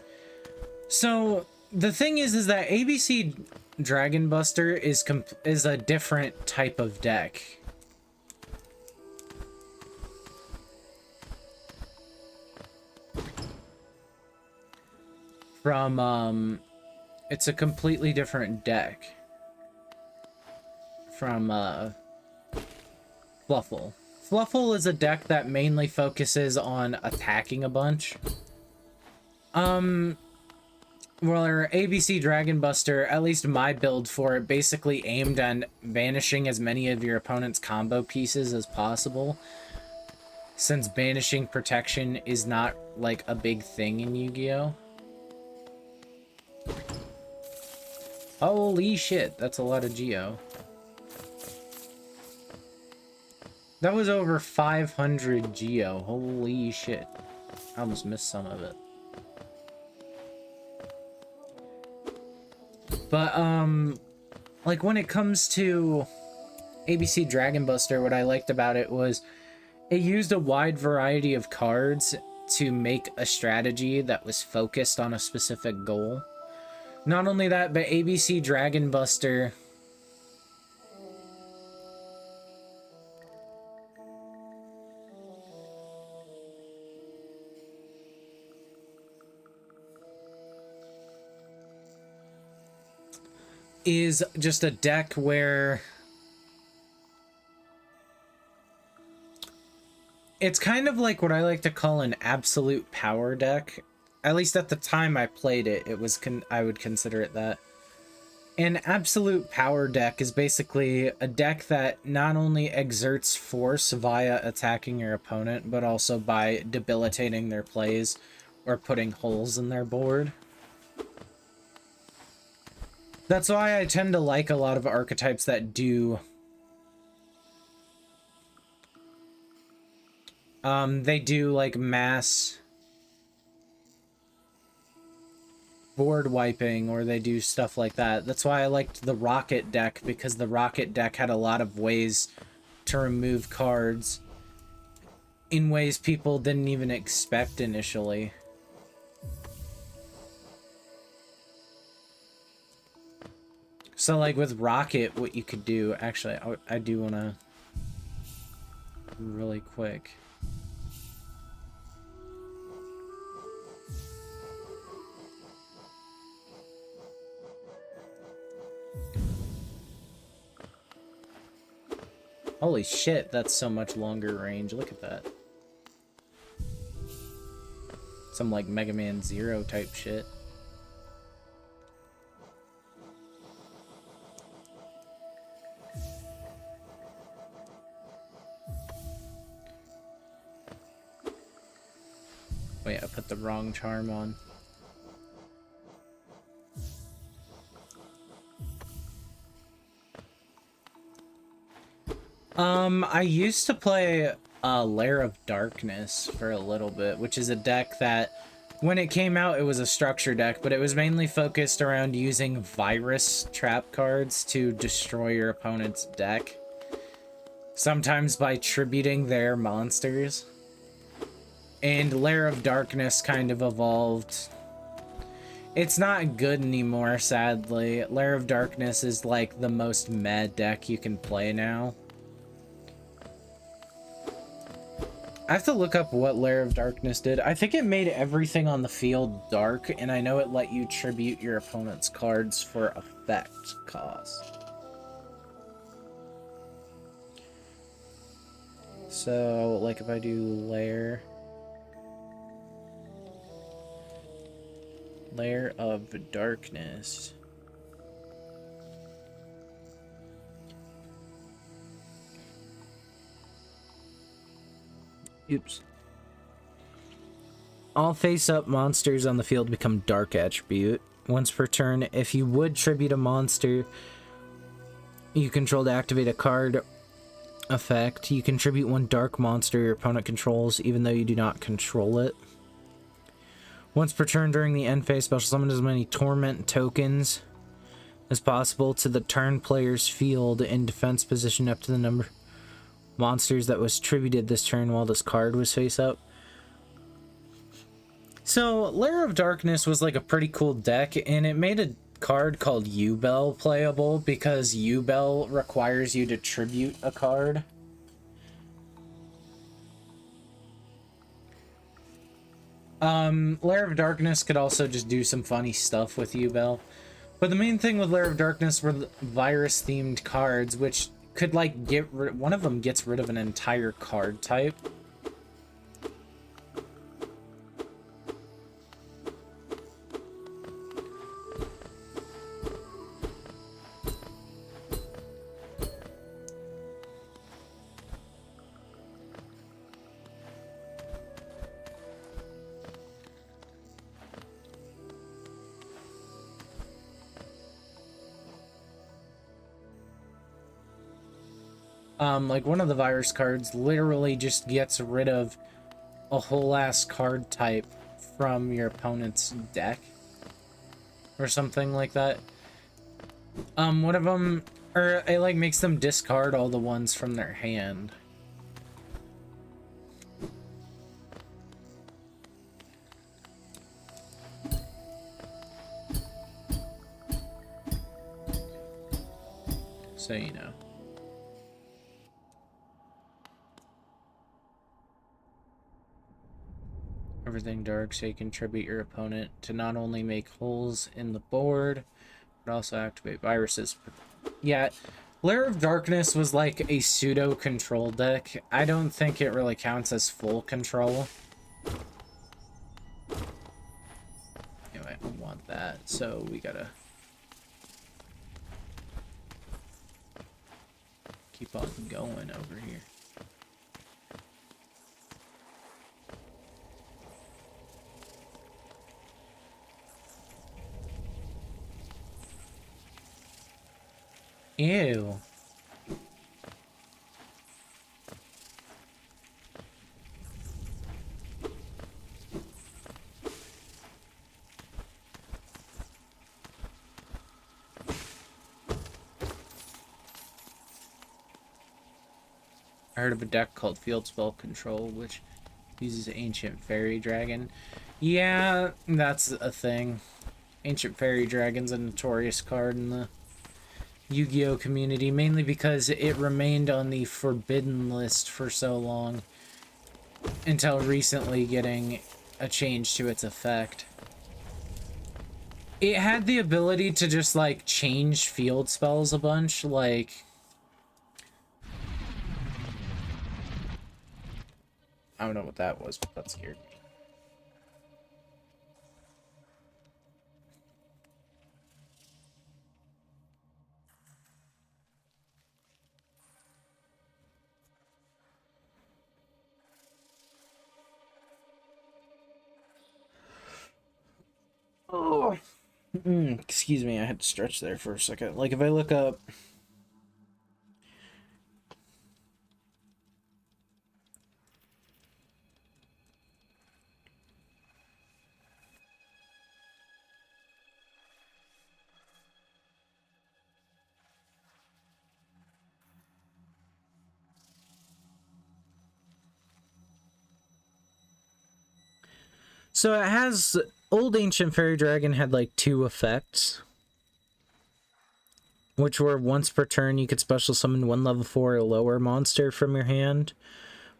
So the thing is that ABC Dragon Buster is a different type of deck. From, it's a completely different deck from, Fluffle. Fluffle is a deck that mainly focuses on attacking a bunch. Well, our ABC Dragon Buster, at least my build for it, basically aimed on banishing as many of your opponent's combo pieces as possible. Since banishing protection is not, like, a big thing in Yu-Gi-Oh! Holy shit, that's a lot of Geo. That was over 500 Geo. Holy shit. I almost missed some of it. But, like, when it comes to ABC Dragon Buster, what I liked about it was it used a wide variety of cards to make a strategy that was focused on a specific goal. Not only that, but ABC Dragon Buster is just a deck where It's kind of like what I like to call an absolute power deck. At least at the time I played it, it was I would consider it that. An absolute power deck is basically a deck that not only exerts force via attacking your opponent, but also by debilitating their plays or putting holes in their board. That's why I tend to like a lot of archetypes that do... they do like mass board wiping, or they do stuff like that. That's why I liked the Rocket deck, because the Rocket deck had a lot of ways to remove cards in ways people didn't even expect initially. So like with Rocket, what you could do, actually, I do want to really quick. Holy shit, that's so much longer range. Look at that. Some like Mega Man Zero type shit. Wait, I put the wrong charm on. I used to play Lair of Darkness for a little bit, which is a deck that, when it came out, it was a structure deck, but it was mainly focused around using virus trap cards to destroy your opponent's deck. Sometimes by tributing their monsters. And Lair of Darkness kind of evolved. It's not good anymore, sadly. Lair of Darkness is like the most meh deck you can play now. I have to look up what Lair of Darkness did. I think it made everything on the field dark, and I know it let you tribute your opponent's cards for effect cost. So, like if I do Lair of Darkness. Oops. All face-up monsters on the field become dark attribute. Once per turn, if you would tribute a monster you control to activate a card effect, you contribute one dark monster your opponent controls, even though you do not control it. Once per turn during the end phase, special summon as many torment tokens as possible to the turn player's field in defense position up to the number monsters that was tributed this turn while this card was face up. So Lair of Darkness was like a pretty cool deck, and it made a card called Yubel playable because Yubel requires you to tribute a card. Lair of Darkness could also just do some funny stuff with Yubel, but the main thing with Lair of Darkness were the virus themed cards, which could like one of them gets rid of an entire card type. Like one of the virus cards literally just gets rid of a whole ass card type from your opponent's deck or something like that. One of them, or it like makes them discard all the ones from their hand. So you know. Everything dark, so you can tribute your opponent to not only make holes in the board, but also activate viruses. Yeah, Lair of Darkness was like a pseudo control deck. I don't think it really counts as full control. Anyway, I want that, so we gotta keep on going over here. Ew. I heard of a deck called Field Spell Control, which uses Ancient Fairy Dragon. Yeah, that's a thing. Ancient Fairy Dragon's a notorious card in the Yu-Gi-Oh community, mainly because it remained on the forbidden list for so long until recently getting a change to its effect. It had the ability to just like change field spells a bunch, like I don't know what that was, but that scared me. Oh, excuse me, I had to stretch there for a second. Like if I look up so it has Old Ancient Fairy Dragon had like 2 effects, which were once per turn you could special summon 1 level 4 or lower monster from your hand,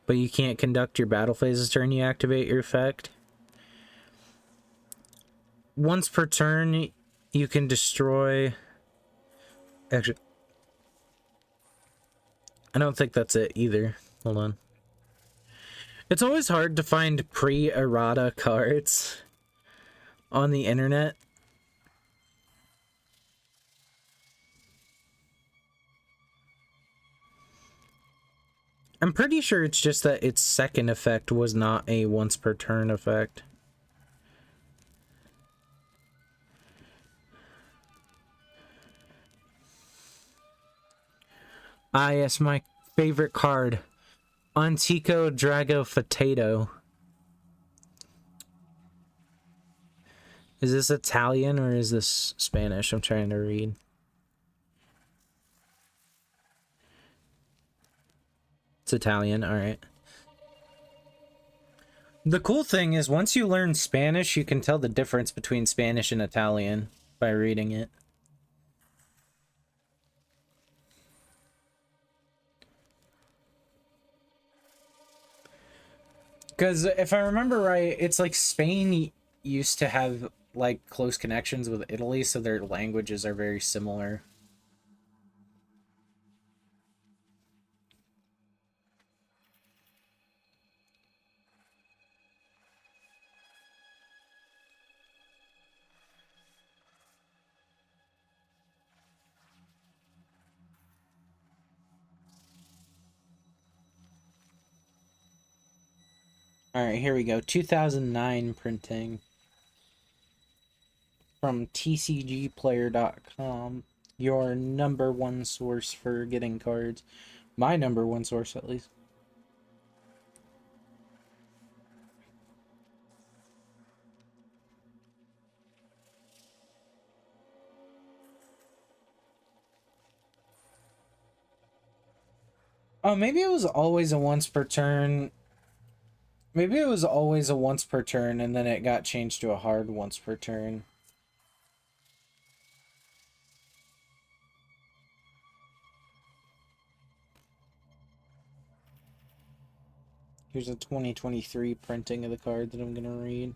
but you can't conduct your battle phases turn you activate your effect. Once per turn you can destroy. Actually, I don't think that's it either. Hold on. It's always hard to find pre-errata cards on the internet. I'm pretty sure it's just that its second effect was not a once per turn effect. Ah, yes, my favorite card. Antico Drago Fatato. Is this Italian or is this Spanish? I'm trying to read. It's Italian, alright. The cool thing is, once you learn Spanish, you can tell the difference between Spanish and Italian by reading it. Because if I remember right, it's like Spain used to have like close connections with Italy, so their languages are very similar. Alright, here we go. 2009 printing from tcgplayer.com. Your #1 source for getting cards. My #1 source, at least. Oh, maybe it was always a once per turn. Maybe it was always a once per turn, and then it got changed to a hard once per turn. Here's a 2023 printing of the card that I'm gonna read.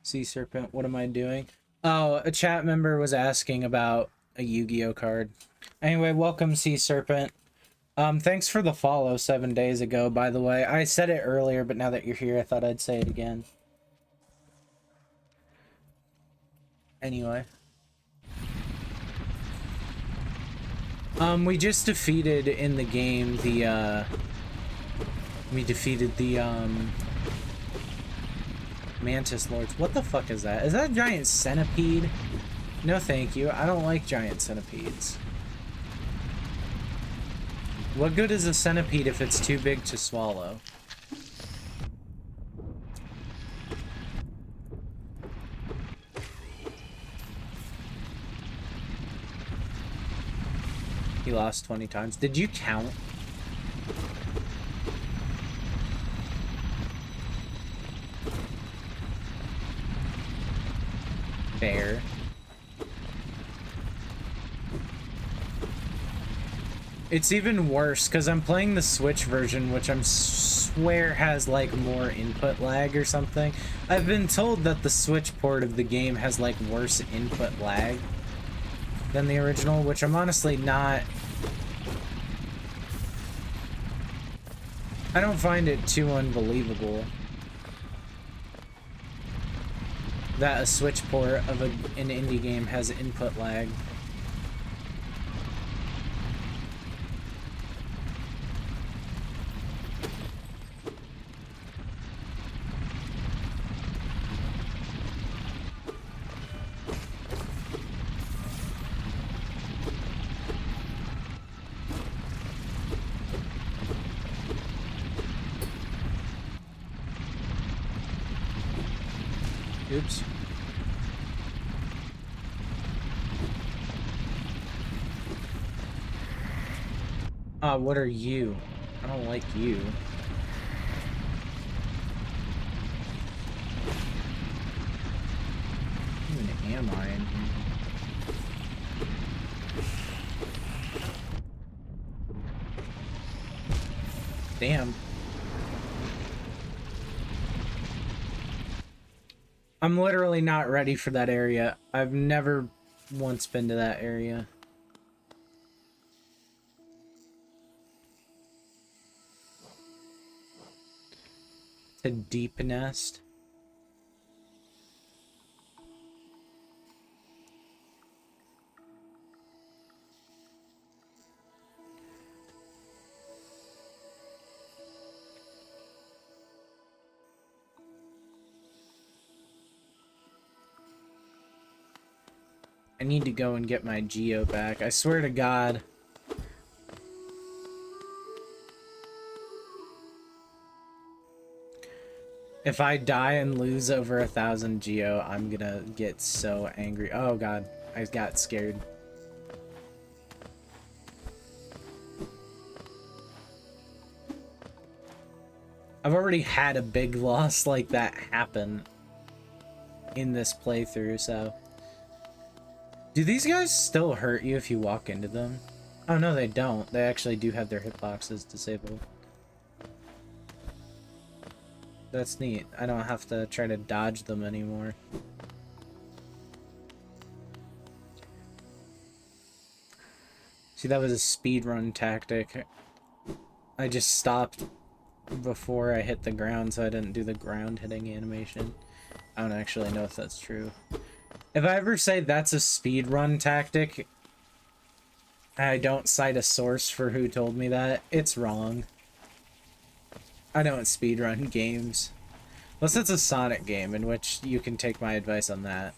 Sea Serpent, what am I doing? Oh, a chat member was asking about a Yu-Gi-Oh card. Anyway, welcome, Sea Serpent. Thanks for the follow 7 days ago, by the way. I said it earlier, but now that you're here, I thought I'd say it again. Anyway. We just defeated in the game the, we defeated the, Mantis Lords. What the fuck is that? Is that a giant centipede? No, thank you. I don't like giant centipedes. What good is a centipede if it's too big to swallow? He lost 20 times. Did you count? Fair. It's even worse because I'm playing the Switch version, which I swear has like more input lag or something. I've been told that the Switch port of the game has like worse input lag than the original, which I'm honestly not... I don't find it too unbelievable that a Switch port of an indie game has input lag. Oops. What are you? I don't like you. Who even am I in here? Damn. I'm literally not ready for that area. I've never once been to that area. To Deep Nest. I need to go and get my Geo back. I swear to God. If I die and lose over 1,000 Geo, I'm gonna get so angry. Oh God, I got scared. I've already had a big loss like that happen in this playthrough, so... Do these guys still hurt you if you walk into them? Oh no, they don't. They actually do have their hitboxes disabled. That's neat. I don't have to try to dodge them anymore. See, that was a speedrun tactic. I just stopped before I hit the ground, so I didn't do the ground hitting animation. I don't actually know if that's true. If I ever say that's a speedrun tactic, I don't cite a source for who told me that, it's wrong. I don't speedrun games. Unless it's a Sonic game, in which you can take my advice on that.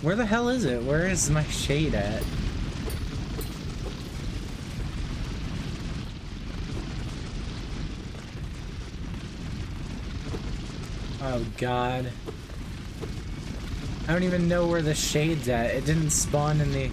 Where the hell is it? Where is my shade at? Oh god. I don't even know where the shade's at. It didn't spawn in the...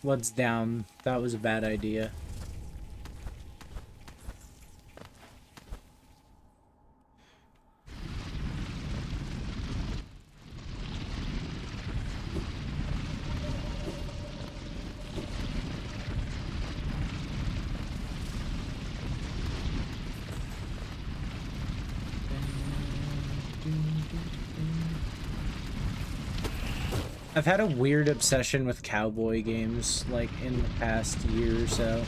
What's down? That was a bad idea. I've had a weird obsession with cowboy games, like, in the past year or so.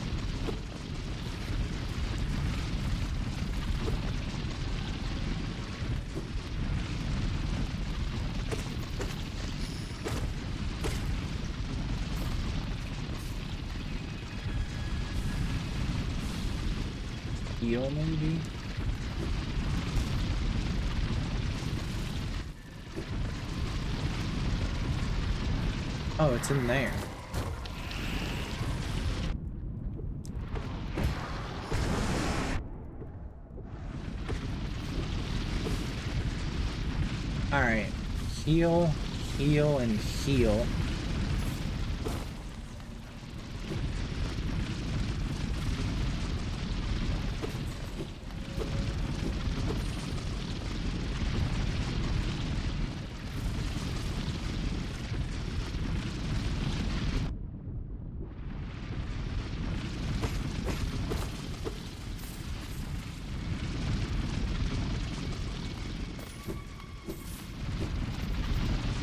Heal, maybe? Oh, it's in there. Alright. Heal, heal, and heal.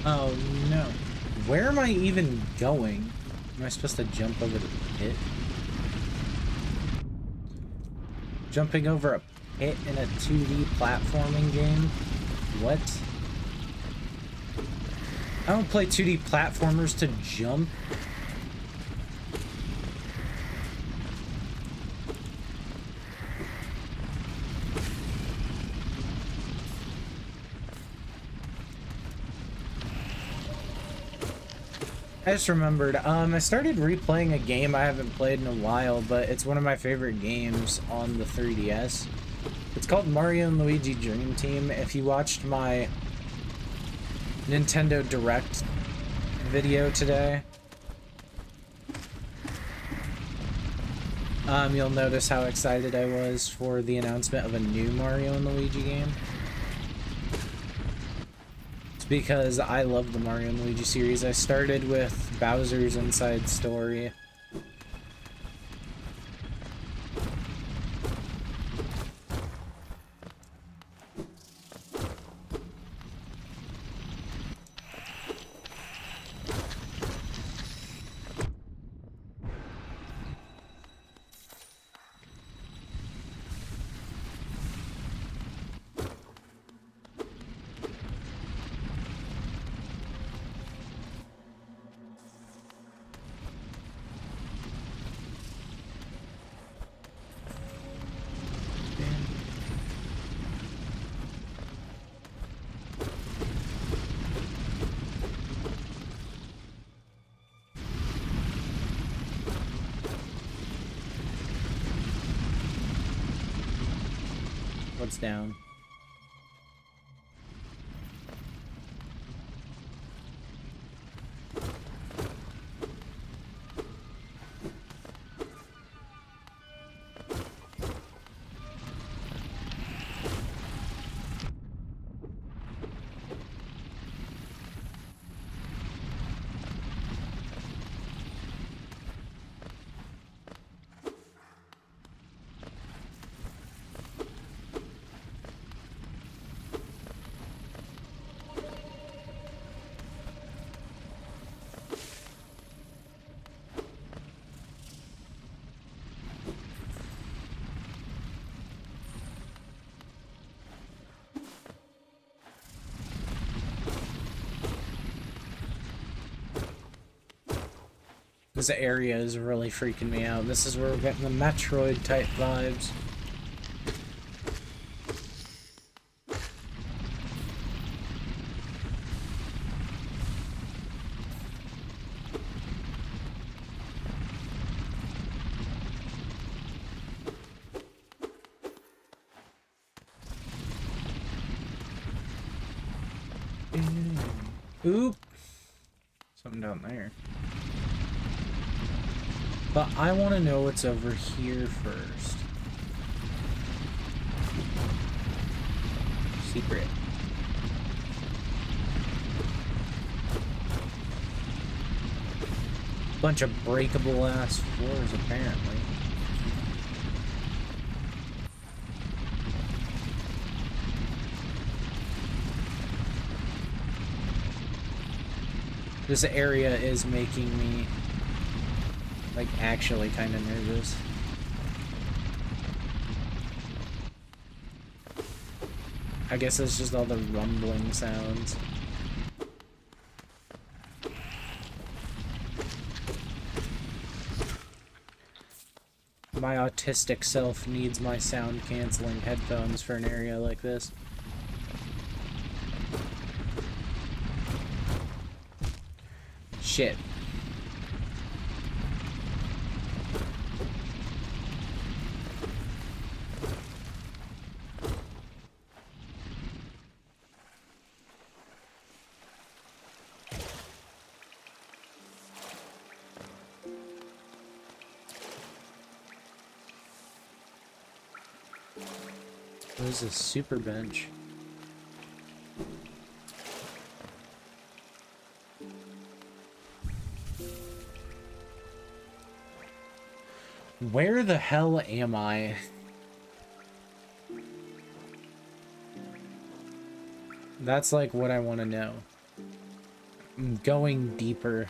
Oh no. Where am I even going? Am I supposed to jump over the pit? Jumping over a pit in a 2D platforming game? What? I don't play 2D platformers to jump. I just remembered, I started replaying a game I haven't played in a while, but it's one of my favorite games on the 3DS. It's called Mario & Luigi Dream Team. If you watched my Nintendo Direct video today, you'll notice how excited I was for the announcement of a new Mario & Luigi game. Because I love the Mario & Luigi series. I started with Bowser's Inside Story. What's down? This area is really freaking me out. This is where we're getting the Metroid type vibes. Oop. Something down there. But I want to know what's over here first. Secret. Bunch of breakable ass floors, apparently. This area is making me, like, actually kind of nervous. I guess it's just all the rumbling sounds. My autistic self needs my sound canceling headphones for an area like this. Shit. What is this super bench? Where the hell am I? That's like what I want to know. I'm going deeper.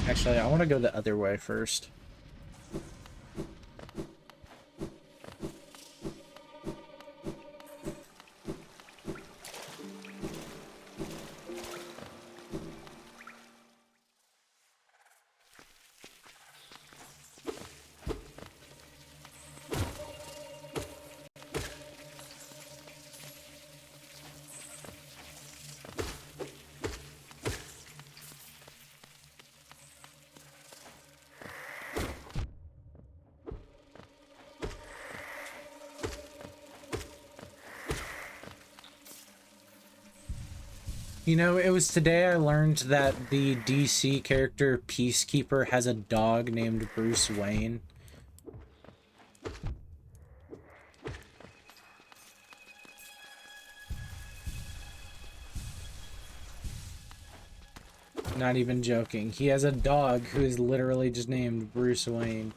Actually, I want to go the other way first. You know, it was today I learned that the DC character Peacekeeper has a dog named Bruce Wayne. Not even joking. He has a dog who is literally just named Bruce Wayne.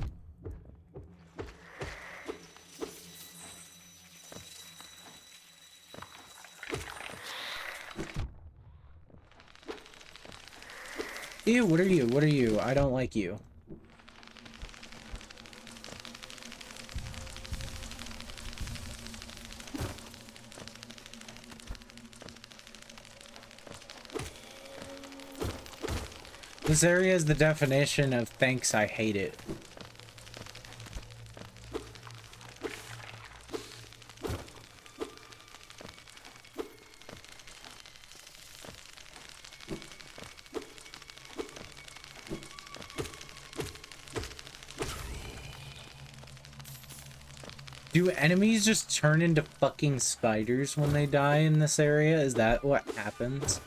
Ew, what are you? What are you? I don't like you. This area is the definition of thanks, I hate it. Do enemies just turn into fucking spiders when they die in this area? Is that what happens?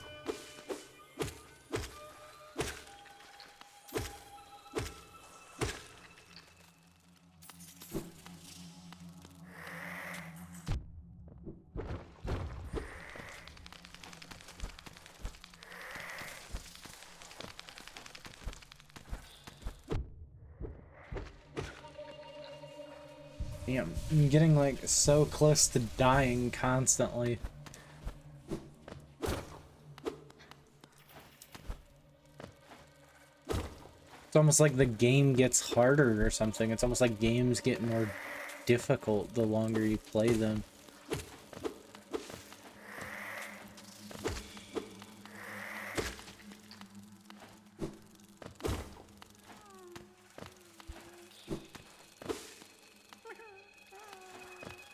Damn, I'm getting like so close to dying constantly. It's almost like the game gets harder or something. It's almost like games get more difficult the longer you play them.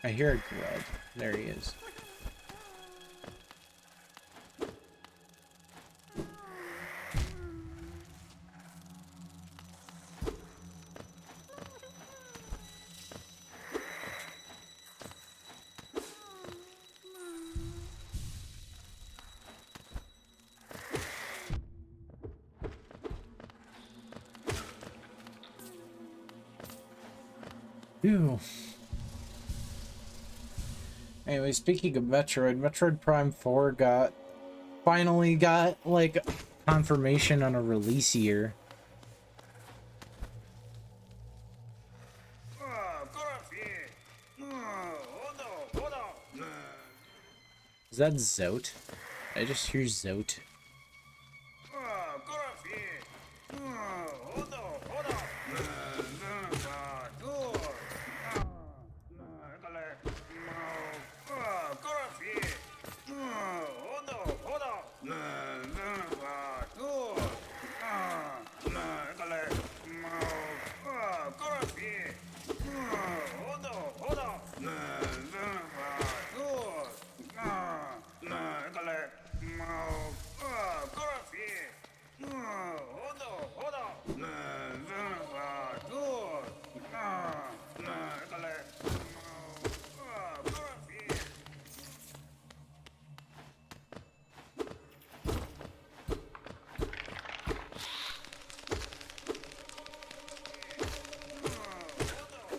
I hear a grub. There he is. Ew. Anyway, speaking of Metroid, Metroid Prime 4 finally got like confirmation on a release year. Is that Zote? I just hear Zote.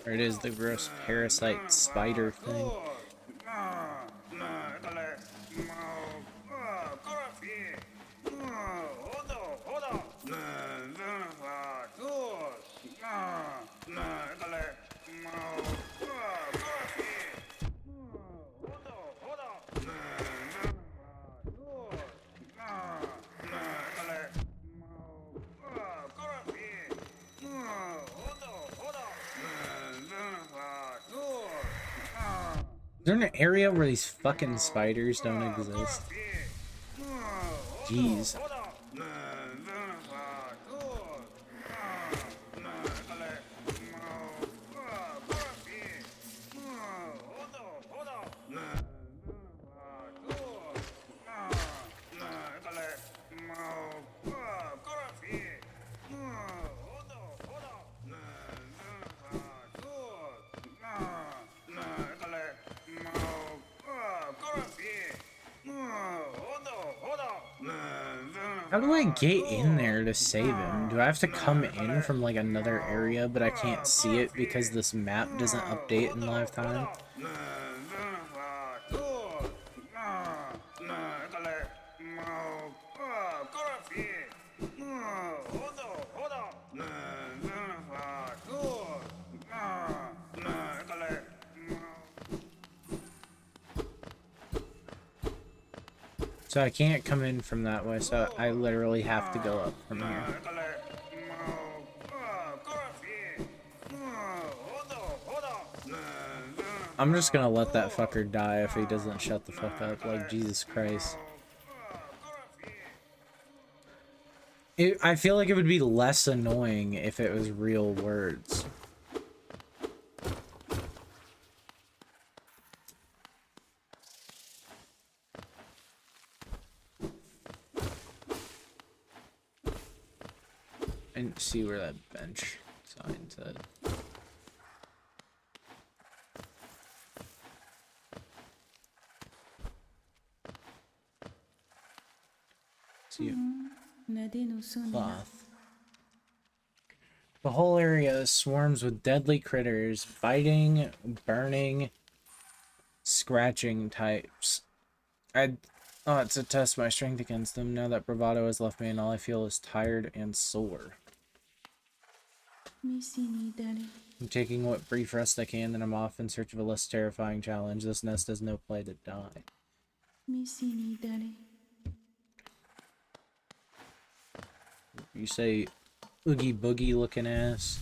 Or it is the gross parasite spider thing. Is there an area where these fucking spiders don't exist? Jeez. How do I get in there to save him? Do I have to come in from like another area, but I can't see it because this map doesn't update in live time? So I can't come in from that way, so I literally have to go up from here. I'm just gonna let that fucker die if he doesn't shut the fuck up, like, Jesus Christ. I feel like it would be less annoying if it was real words. I didn't see where that bench sign said. See cloth. The whole area swarms with deadly critters, biting, burning, scratching types. I'd thought to test my strength against them. Now that bravado has left me and all I feel is tired and sore. I'm taking what brief rest I can, then I'm off in search of a less terrifying challenge. This nest has no play to die. You say oogie boogie looking ass.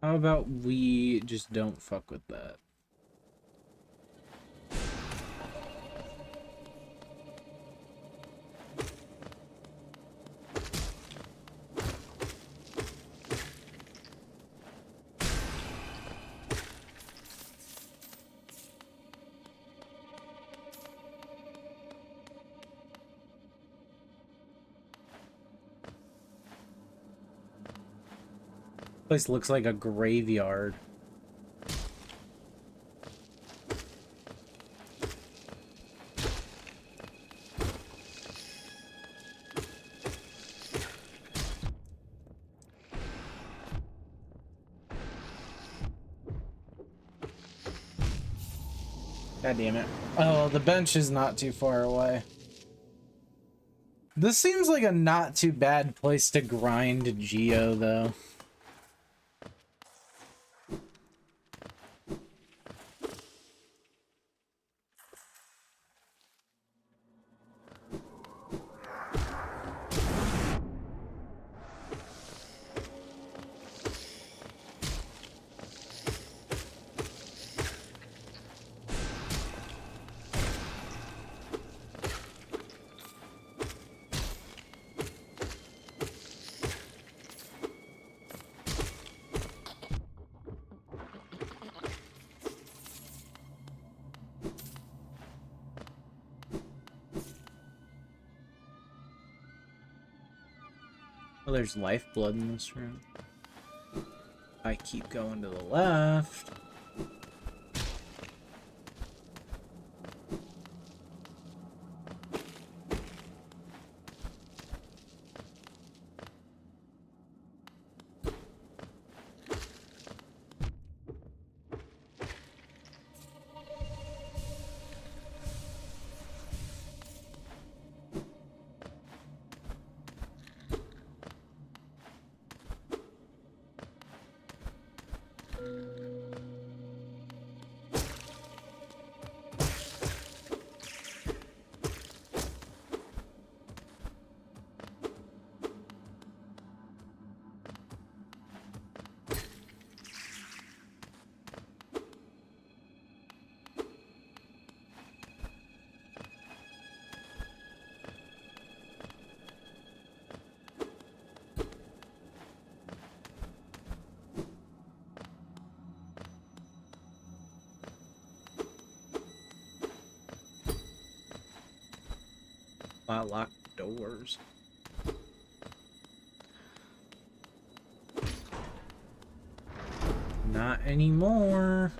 How about we just don't fuck with that? Place looks like a graveyard. God damn it. Oh, the bench is not too far away. This seems like a not too bad place to grind Geo, though. Oh, there's lifeblood in this room. I keep going to the left. Locked doors. Not anymore.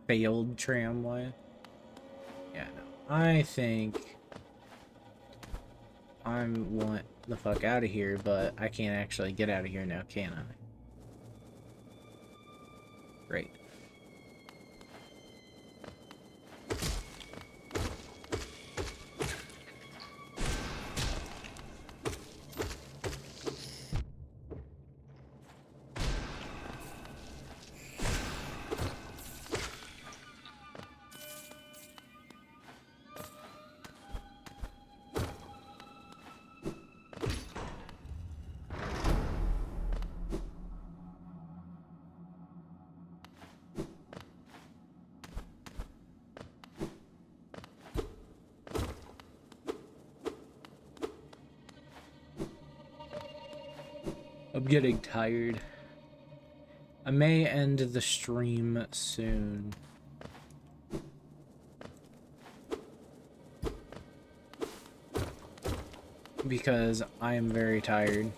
Failed tramway. Yeah, no. I think I want the fuck out of here, but I can't actually get out of here now, can I? Great. I'm getting tired. I may end the stream soon. because I am very tired.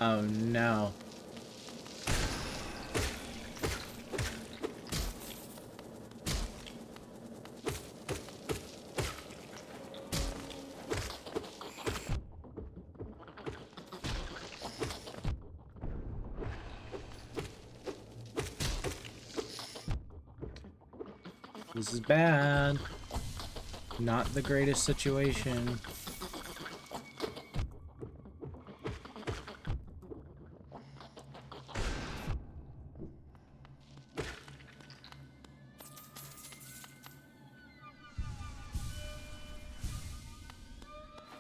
Oh no. This is bad. Not the greatest situation.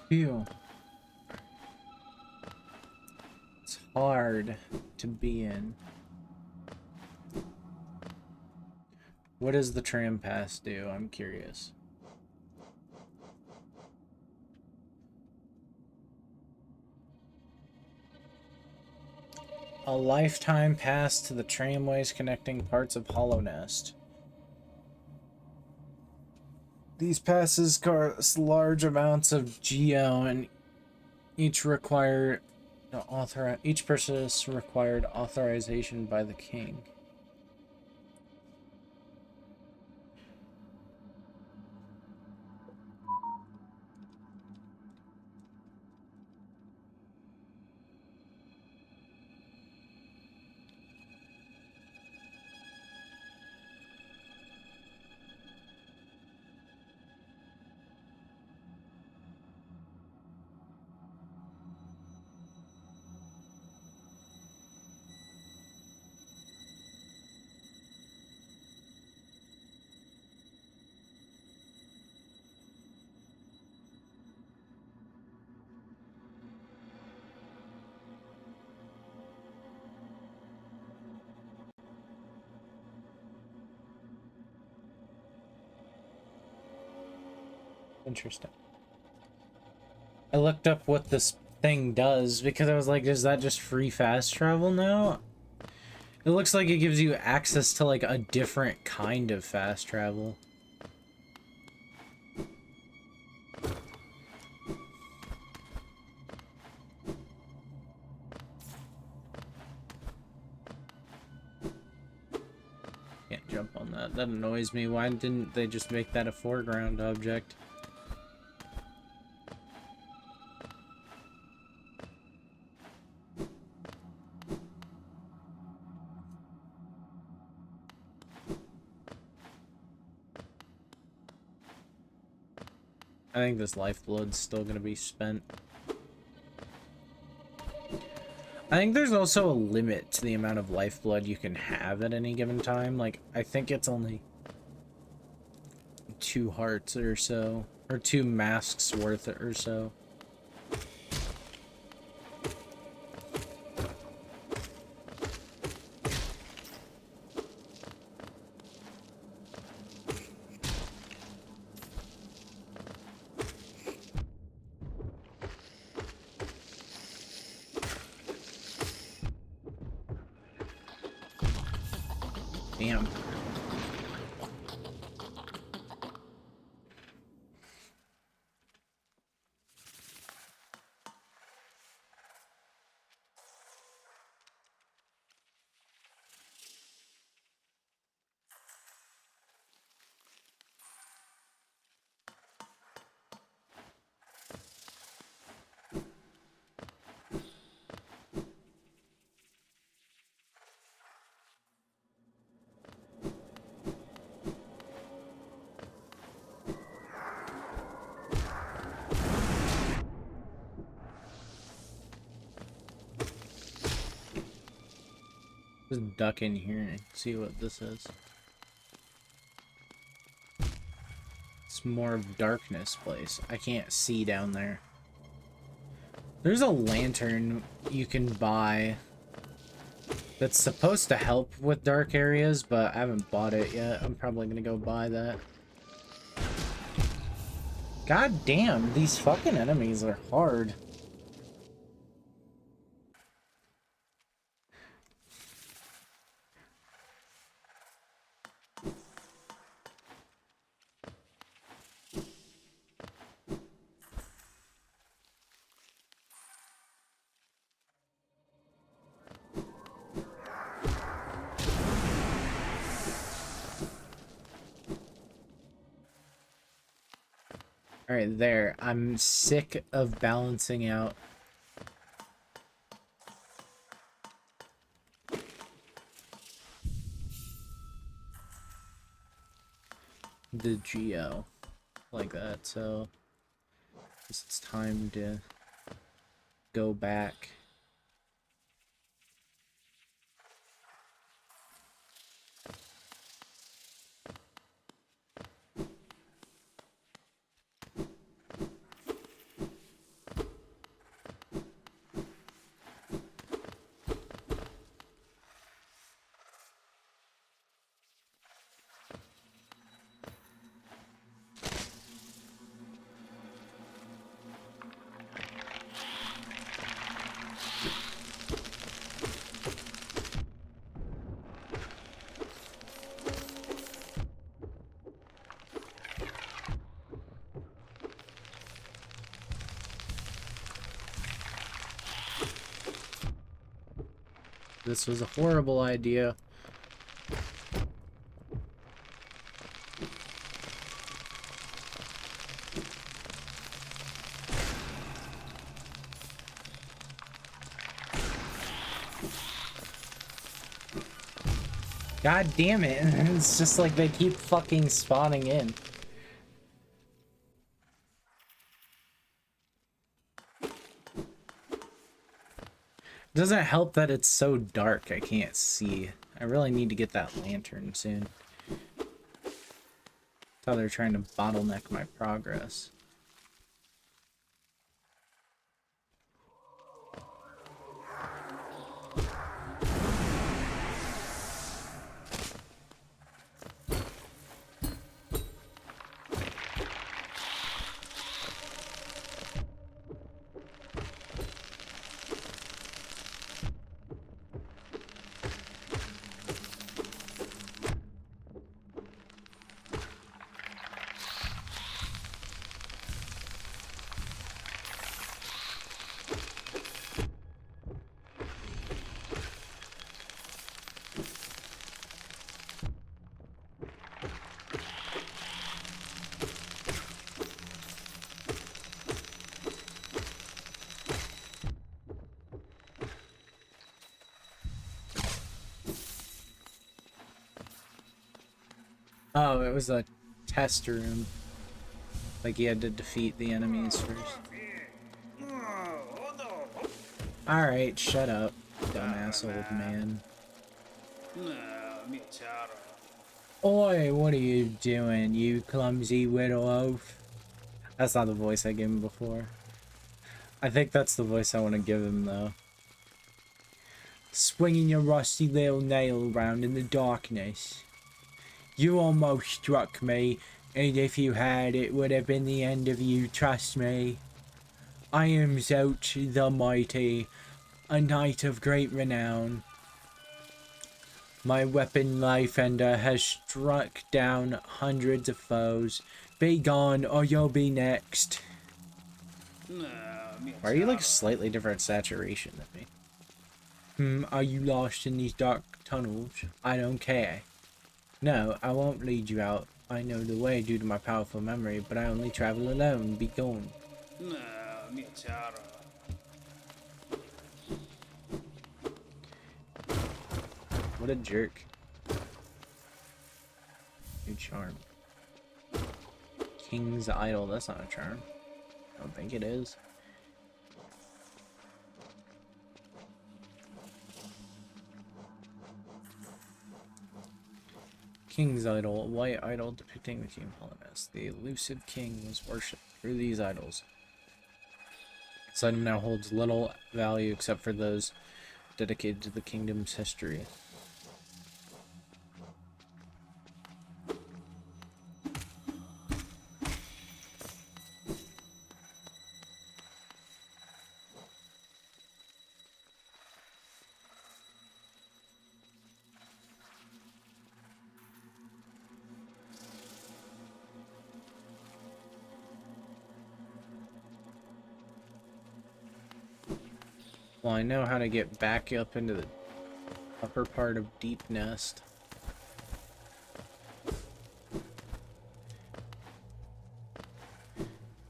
Phew. It's hard to be in. What does the tram pass do? I'm curious. A lifetime pass to the tramways connecting parts of Hallownest. These passes cost large amounts of geo and each purchase required authorization by the king. Interesting. I looked up what this thing does because I was like, is that just free fast travel now? It looks like it gives you access to like a different kind of fast travel. Can't jump on that. That annoys me. Why didn't they just make that a foreground object? I think this lifeblood's still gonna be spent. I think there's also a limit to the amount of lifeblood you can have at any given time. Like, I think it's only 2 hearts or so, or 2 masks worth or so. Damn. Just duck in here and see what this is. It's more of darkness place. I can't see down there. There's a lantern you can buy that's supposed to help with dark areas, but I haven't bought it yet. I'm probably gonna go buy that. God damn, these fucking enemies are hard. Alright, there. I'm sick of balancing out. The geo like that, so I guess it's time to go back. This was a horrible idea. God damn it. It's just like they keep fucking spawning in. Doesn't help that it's so dark I can't see. I really need to get that lantern soon. Thought they were trying to bottleneck my progress. Oh, it was a test room. Like you had to defeat the enemies first. Alright, shut up, dumbass old man. Oi, what are you doing, you clumsy little oaf? That's not the voice I gave him before. I think that's the voice I want to give him, though. Swinging your rusty little nail around in the darkness. You almost struck me, and if you had, it would have been the end of you, trust me. I am Zote the Mighty, a knight of great renown. My weapon Life Ender has struck down hundreds of foes. Be gone, or you'll be next. Why are you like slightly different saturation than me? Are you lost in these dark tunnels? I don't care. No, I won't lead you out. I know the way due to my powerful memory, but I only travel alone. Be gone. What a jerk. New charm. King's Idol. That's not a charm. I don't think it is. King's idol, a white idol depicting the king Polymus. The elusive king was worshipped through these idols. This item now holds little value except for those dedicated to the kingdom's history. Well, I know how to get back up into the upper part of Deep Nest.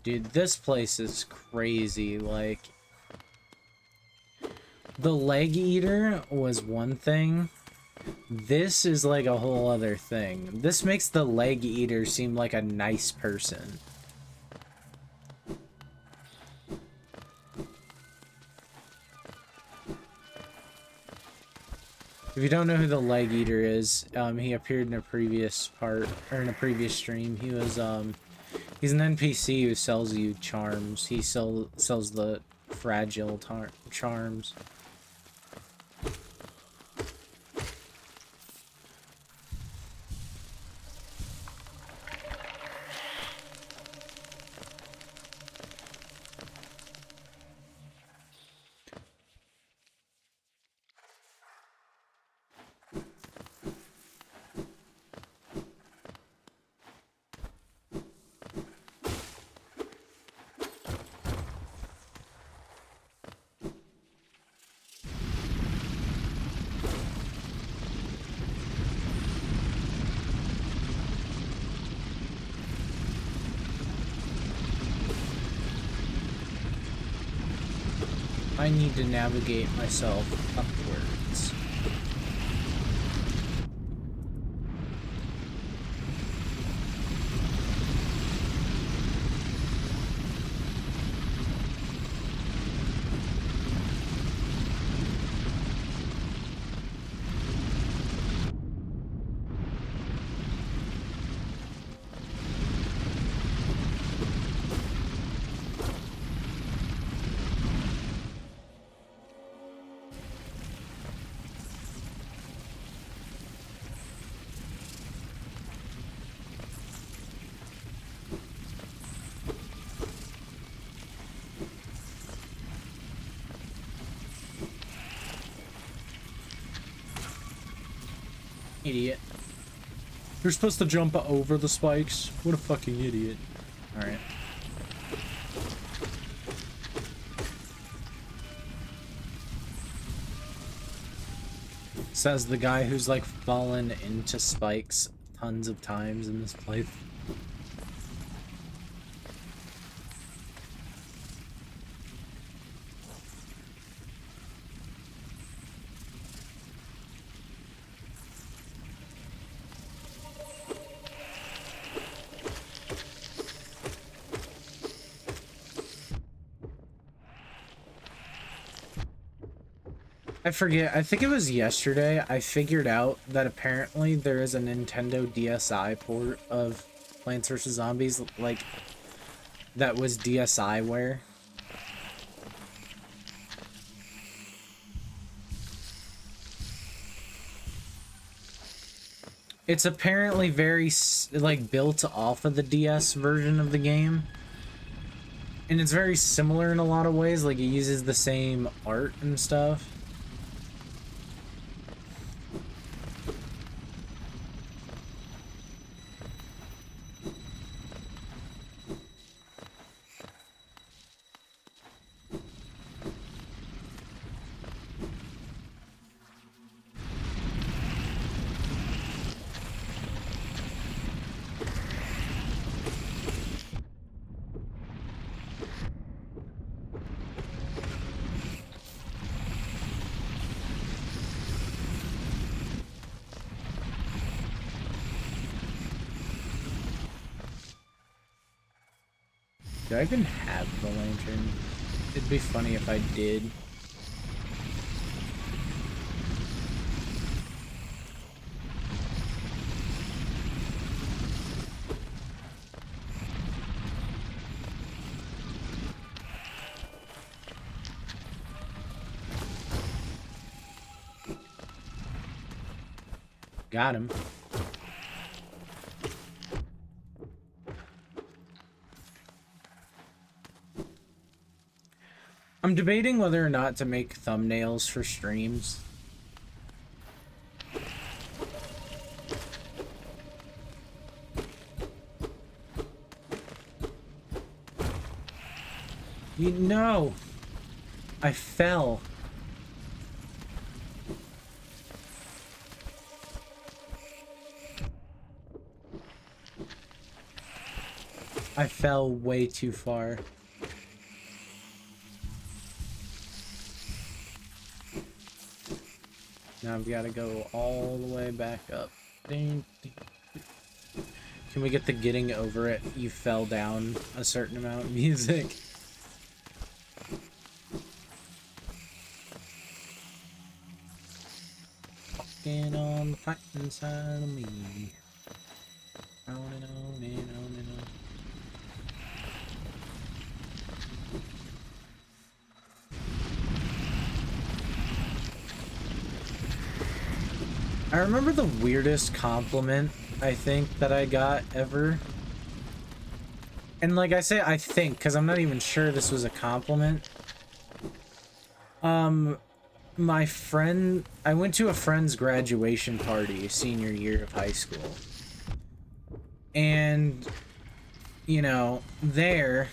Dude, this place is crazy. Like, the Leg Eater was one thing. This is like a whole other thing. This makes the Leg Eater seem like a nice person. If you don't know who the Leg Eater is, he appeared in a previous part, or in a previous stream. He was, he's an NPC who sells you charms. He sells the fragile charms. I need to navigate myself upwards. Idiot. You're supposed to jump over the spikes? What a fucking idiot. Alright. Says the guy who's like fallen into spikes tons of times in this playthrough. I forget, I think it was yesterday, I figured out that apparently there is a Nintendo DSi port of Plants vs. Zombies, like, that was DSiWare. It's apparently very, like, built off of the DS version of the game. And it's very similar in a lot of ways, like, it uses the same art and stuff. Do I even have the lantern? It'd be funny if I did. Got him. I'm debating whether or not to make thumbnails for streams. No! I fell. I fell way too far. Now I've got to go all the way back up. Ding, ding. Can we get the getting over it? You fell down a certain amount of music. Walking on the fighting side of me. On and on and on and on. I remember the weirdest compliment I think that I got ever. And like I say, I think, because I'm not even sure this was a compliment. My friend, I went to a friend's graduation party, senior year of high school. And, you know, there...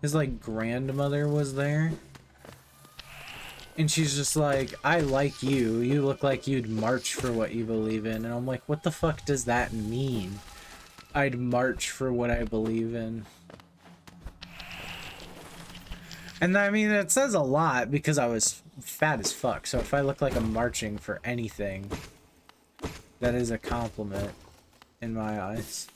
his, like, grandmother was there. And she's just like, I like you. You look like you'd march for what you believe in. And I'm like, what the fuck does that mean? I'd march for what I believe in. And I mean, it says a lot because I was fat as fuck. So if I look like I'm marching for anything, that is a compliment in my eyes.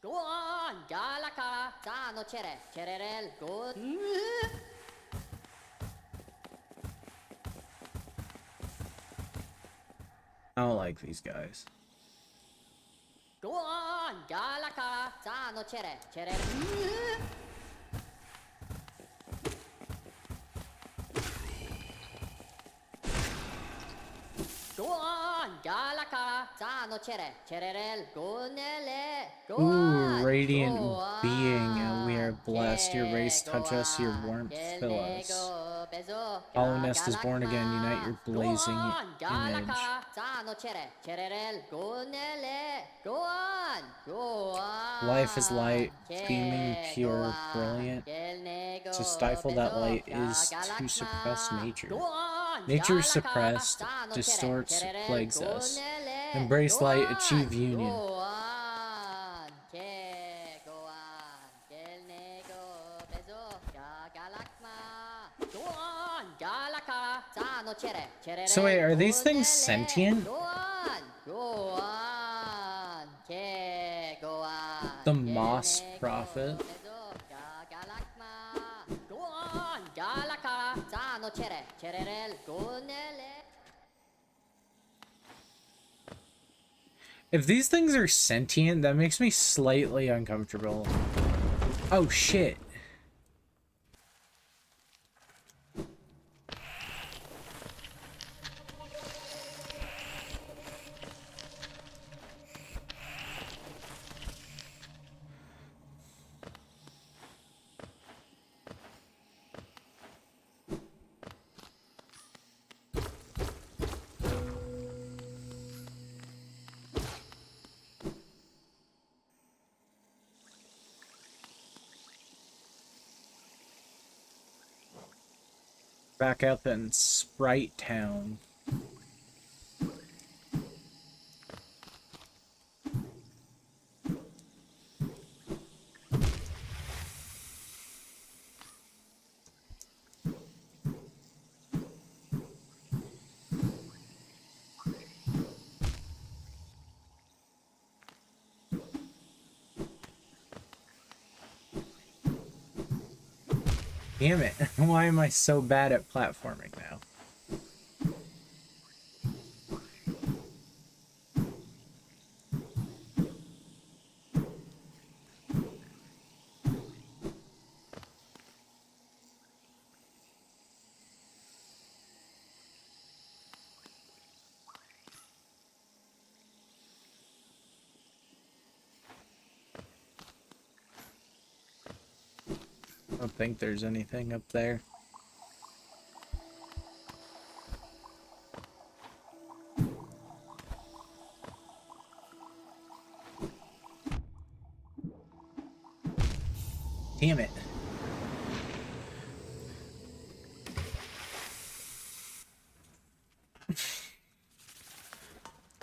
Go on, Galaka, Tano Chere, Chererel, go. I don't like these guys. Go on, Galaka, Tano Chere, Chererel. Go on, Galaka, Tano Chere, Chererel, go Nele. Go on. Ooh, radiant go being, on, we are blessed. Your race touch us, your warmth fill us. Hollow Nest is born again, unite your blazing image. Life is light, beaming, pure, brilliant. To stifle that light is to suppress nature. Nature is suppressed, distorts, plagues us. Embrace light, achieve union. So wait, are these things sentient? The Moss Prophet. If these things are sentient, that makes me slightly uncomfortable. Oh shit. Back up in Sprite Town. Damn it. Why am I so bad at platforming now? I don't think there's anything up there. Damn it.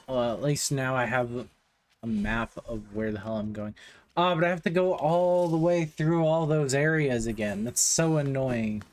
Well, at least now I have a map of where the hell I'm going. Oh, but I have to go all the way through all those areas again. That's so annoying.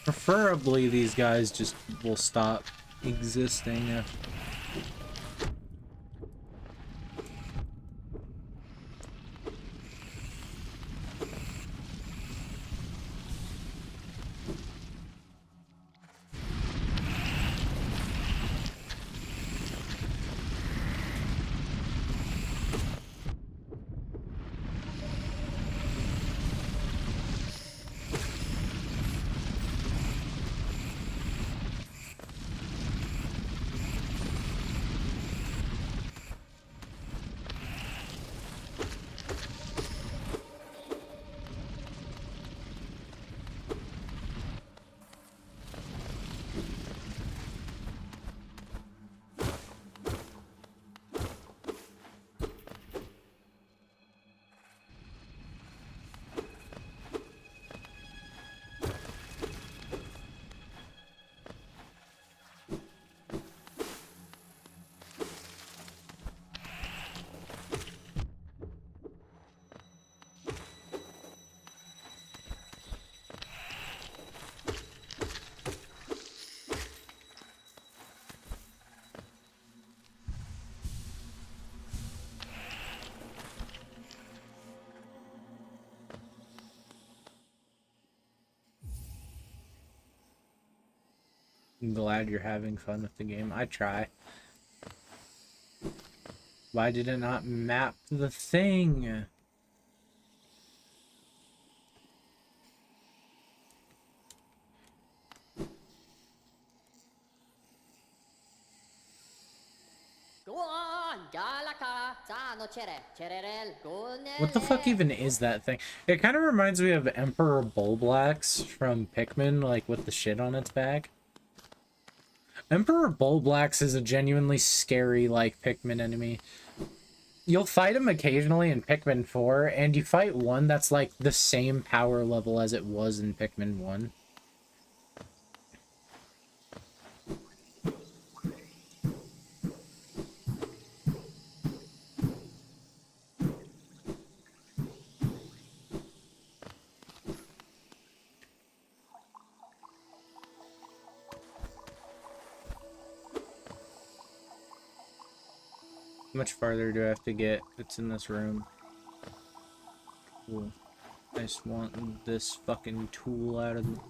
Preferably these guys just will stop existing. I'm glad you're having fun with the game. I try. Why did it not map the thing? Go on, Galaka, Zano Chere, Chererel, What the fuck even is that thing? It kind of reminds me of Emperor Bulblax from Pikmin, like with the shit on its back. Emperor Bulblax is a genuinely scary, like, Pikmin enemy. You'll fight him occasionally in Pikmin 4, and you fight one that's like the same power level as it was in Pikmin 1. How much farther do I have to get? It's in this room. Cool. I just want this fucking tool out of the...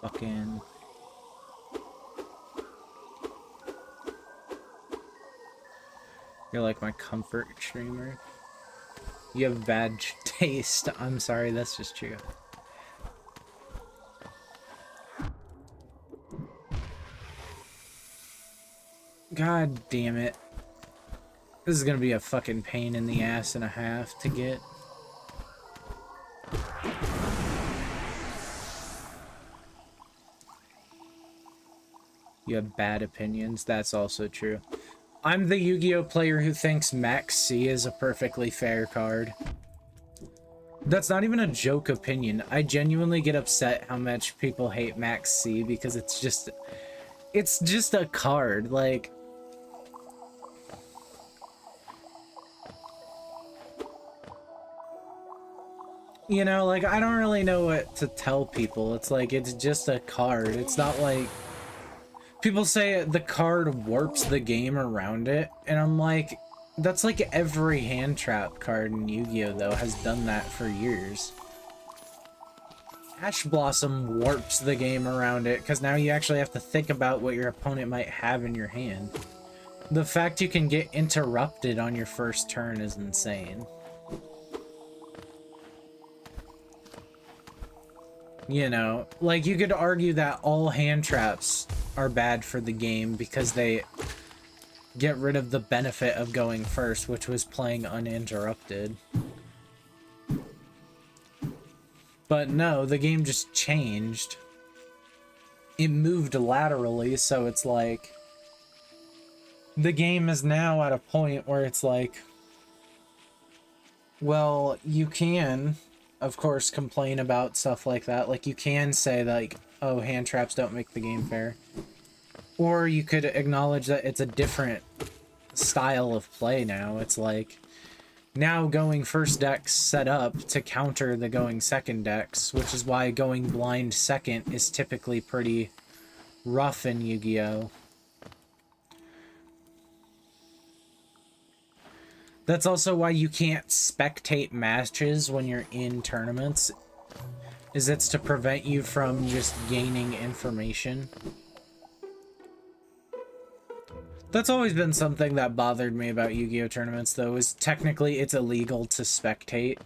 Fucking... You're like my comfort streamer. You have bad taste. I'm sorry, that's just true. God damn it. This is gonna be a fucking pain in the ass and a half to get. You have bad opinions. That's also true. I'm the Yu-Gi-Oh player who thinks Max C is a perfectly fair card. That's not even a joke opinion. I genuinely get upset how much people hate Max C because it's just a card. Like, you know, like, I don't really know what to tell people. It's like, it's just a card. It's not like... People say the card warps the game around it, and I'm like, that's like every hand trap card in Yu-Gi-Oh! Though has done that for years. Ash Blossom warps the game around it, because now you actually have to think about what your opponent might have in your hand. The fact you can get interrupted on your first turn is insane. You know, like, you could argue that all hand traps are bad for the game because they get rid of the benefit of going first, which was playing uninterrupted. But no, the game just changed. It moved laterally, so it's like... The game is now at a point where it's like... Well, you can... of course, complain about stuff like that. Like, you can say, like, oh, hand traps don't make the game fair. Or you could acknowledge that it's a different style of play now. It's like, now going first decks set up to counter the going second decks, which is why going blind second is typically pretty rough in Yu-Gi-Oh! That's also why you can't spectate matches when you're in tournaments, is it's to prevent you from just gaining information. That's always been something that bothered me about Yu-Gi-Oh! Tournaments, though, is technically it's illegal to spectate.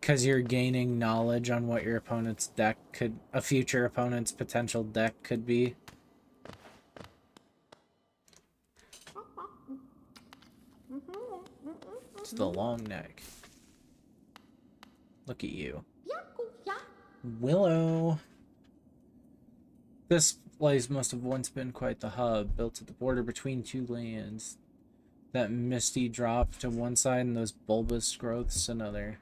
Because you're gaining knowledge on what your opponent's deck could... a future opponent's potential deck could be. It's the long neck. Look at you. Willow. This place must have once been quite the hub, built at the border between two lands. That misty drop to one side and those bulbous growths another.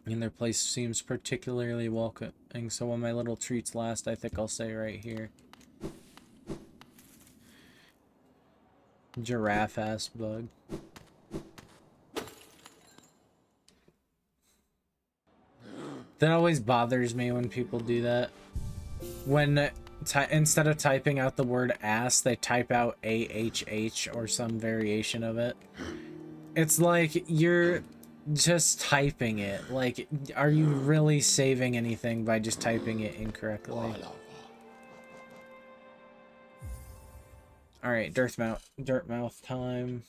And their place seems particularly welcoming, so when my little treats last, I think I'll stay right here. Giraffe-ass bug. That always bothers me when people do that. When instead of typing out the word ass, they type out AHH or some variation of it. It's like, you're just typing it. Like, are you really saving anything by just typing it incorrectly? Alright, Dirtmouth time.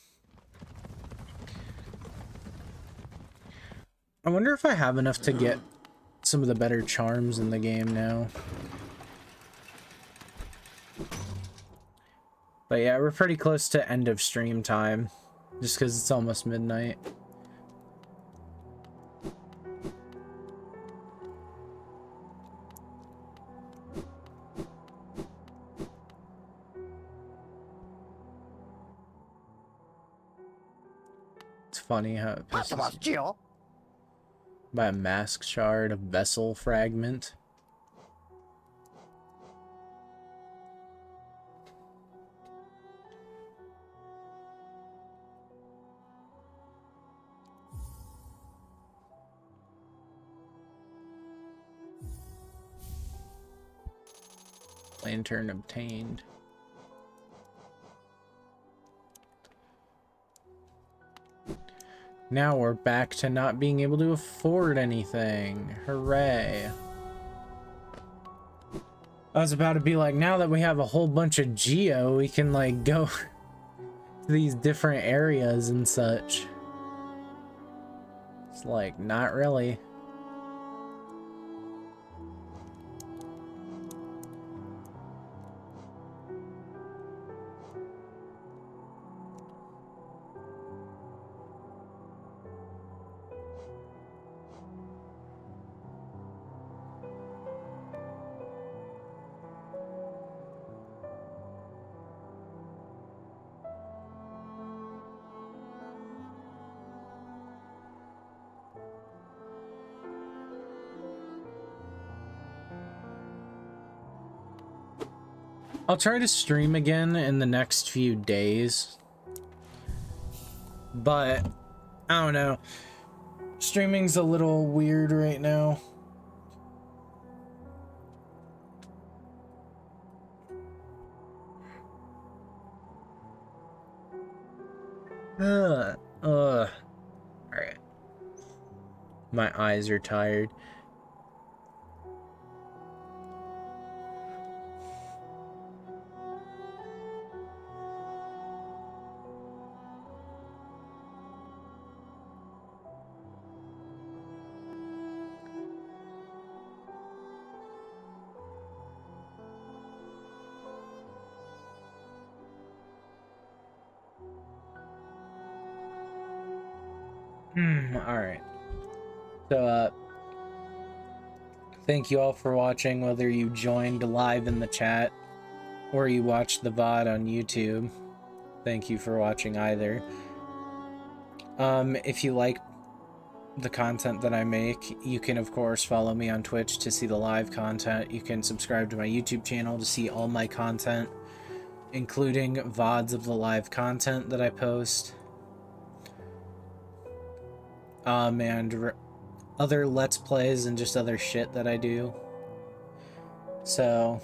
I wonder if I have enough to get some of the better charms in the game now. But yeah, we're pretty close to end of stream time, just because it's almost midnight. It's funny how it pisses you. By a mask shard, a vessel fragment. Lantern obtained. Now we're back to not being able to afford anything. Hooray. I was about to be like, now that we have a whole bunch of geo, we can like go to these different areas and such. It's like, not really. I'll try to stream again in the next few days, but I don't know. Streaming's a little weird right now. All right. My eyes are tired. All right. So, thank you all for watching, whether you joined live in the chat or you watched the VOD on YouTube. Thank you for watching either. If you like the content that I make, you can of course follow me on Twitch to see the live content. You can subscribe to my YouTube channel to see all my content, including VODs of the live content that I post. And other Let's Plays and just other shit that I do. So,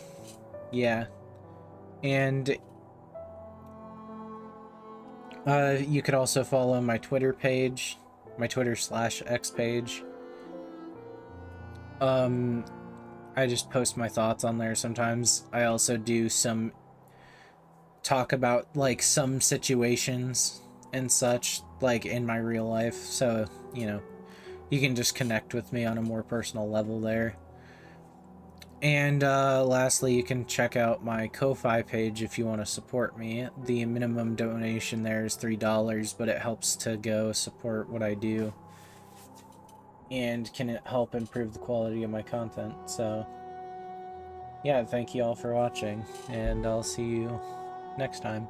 yeah. And you could also follow my Twitter page, my Twitter/X page. I just post my thoughts on there sometimes. I also do some talk about like some situations and such, like in my real life, so you know, you can just connect with me on a more personal level there. And lastly, you can check out my Ko-Fi page if you want to support me. The minimum donation there is $3, but it helps to go support what I do and can help improve the quality of my content. So yeah, thank you all for watching, and I'll see you next time.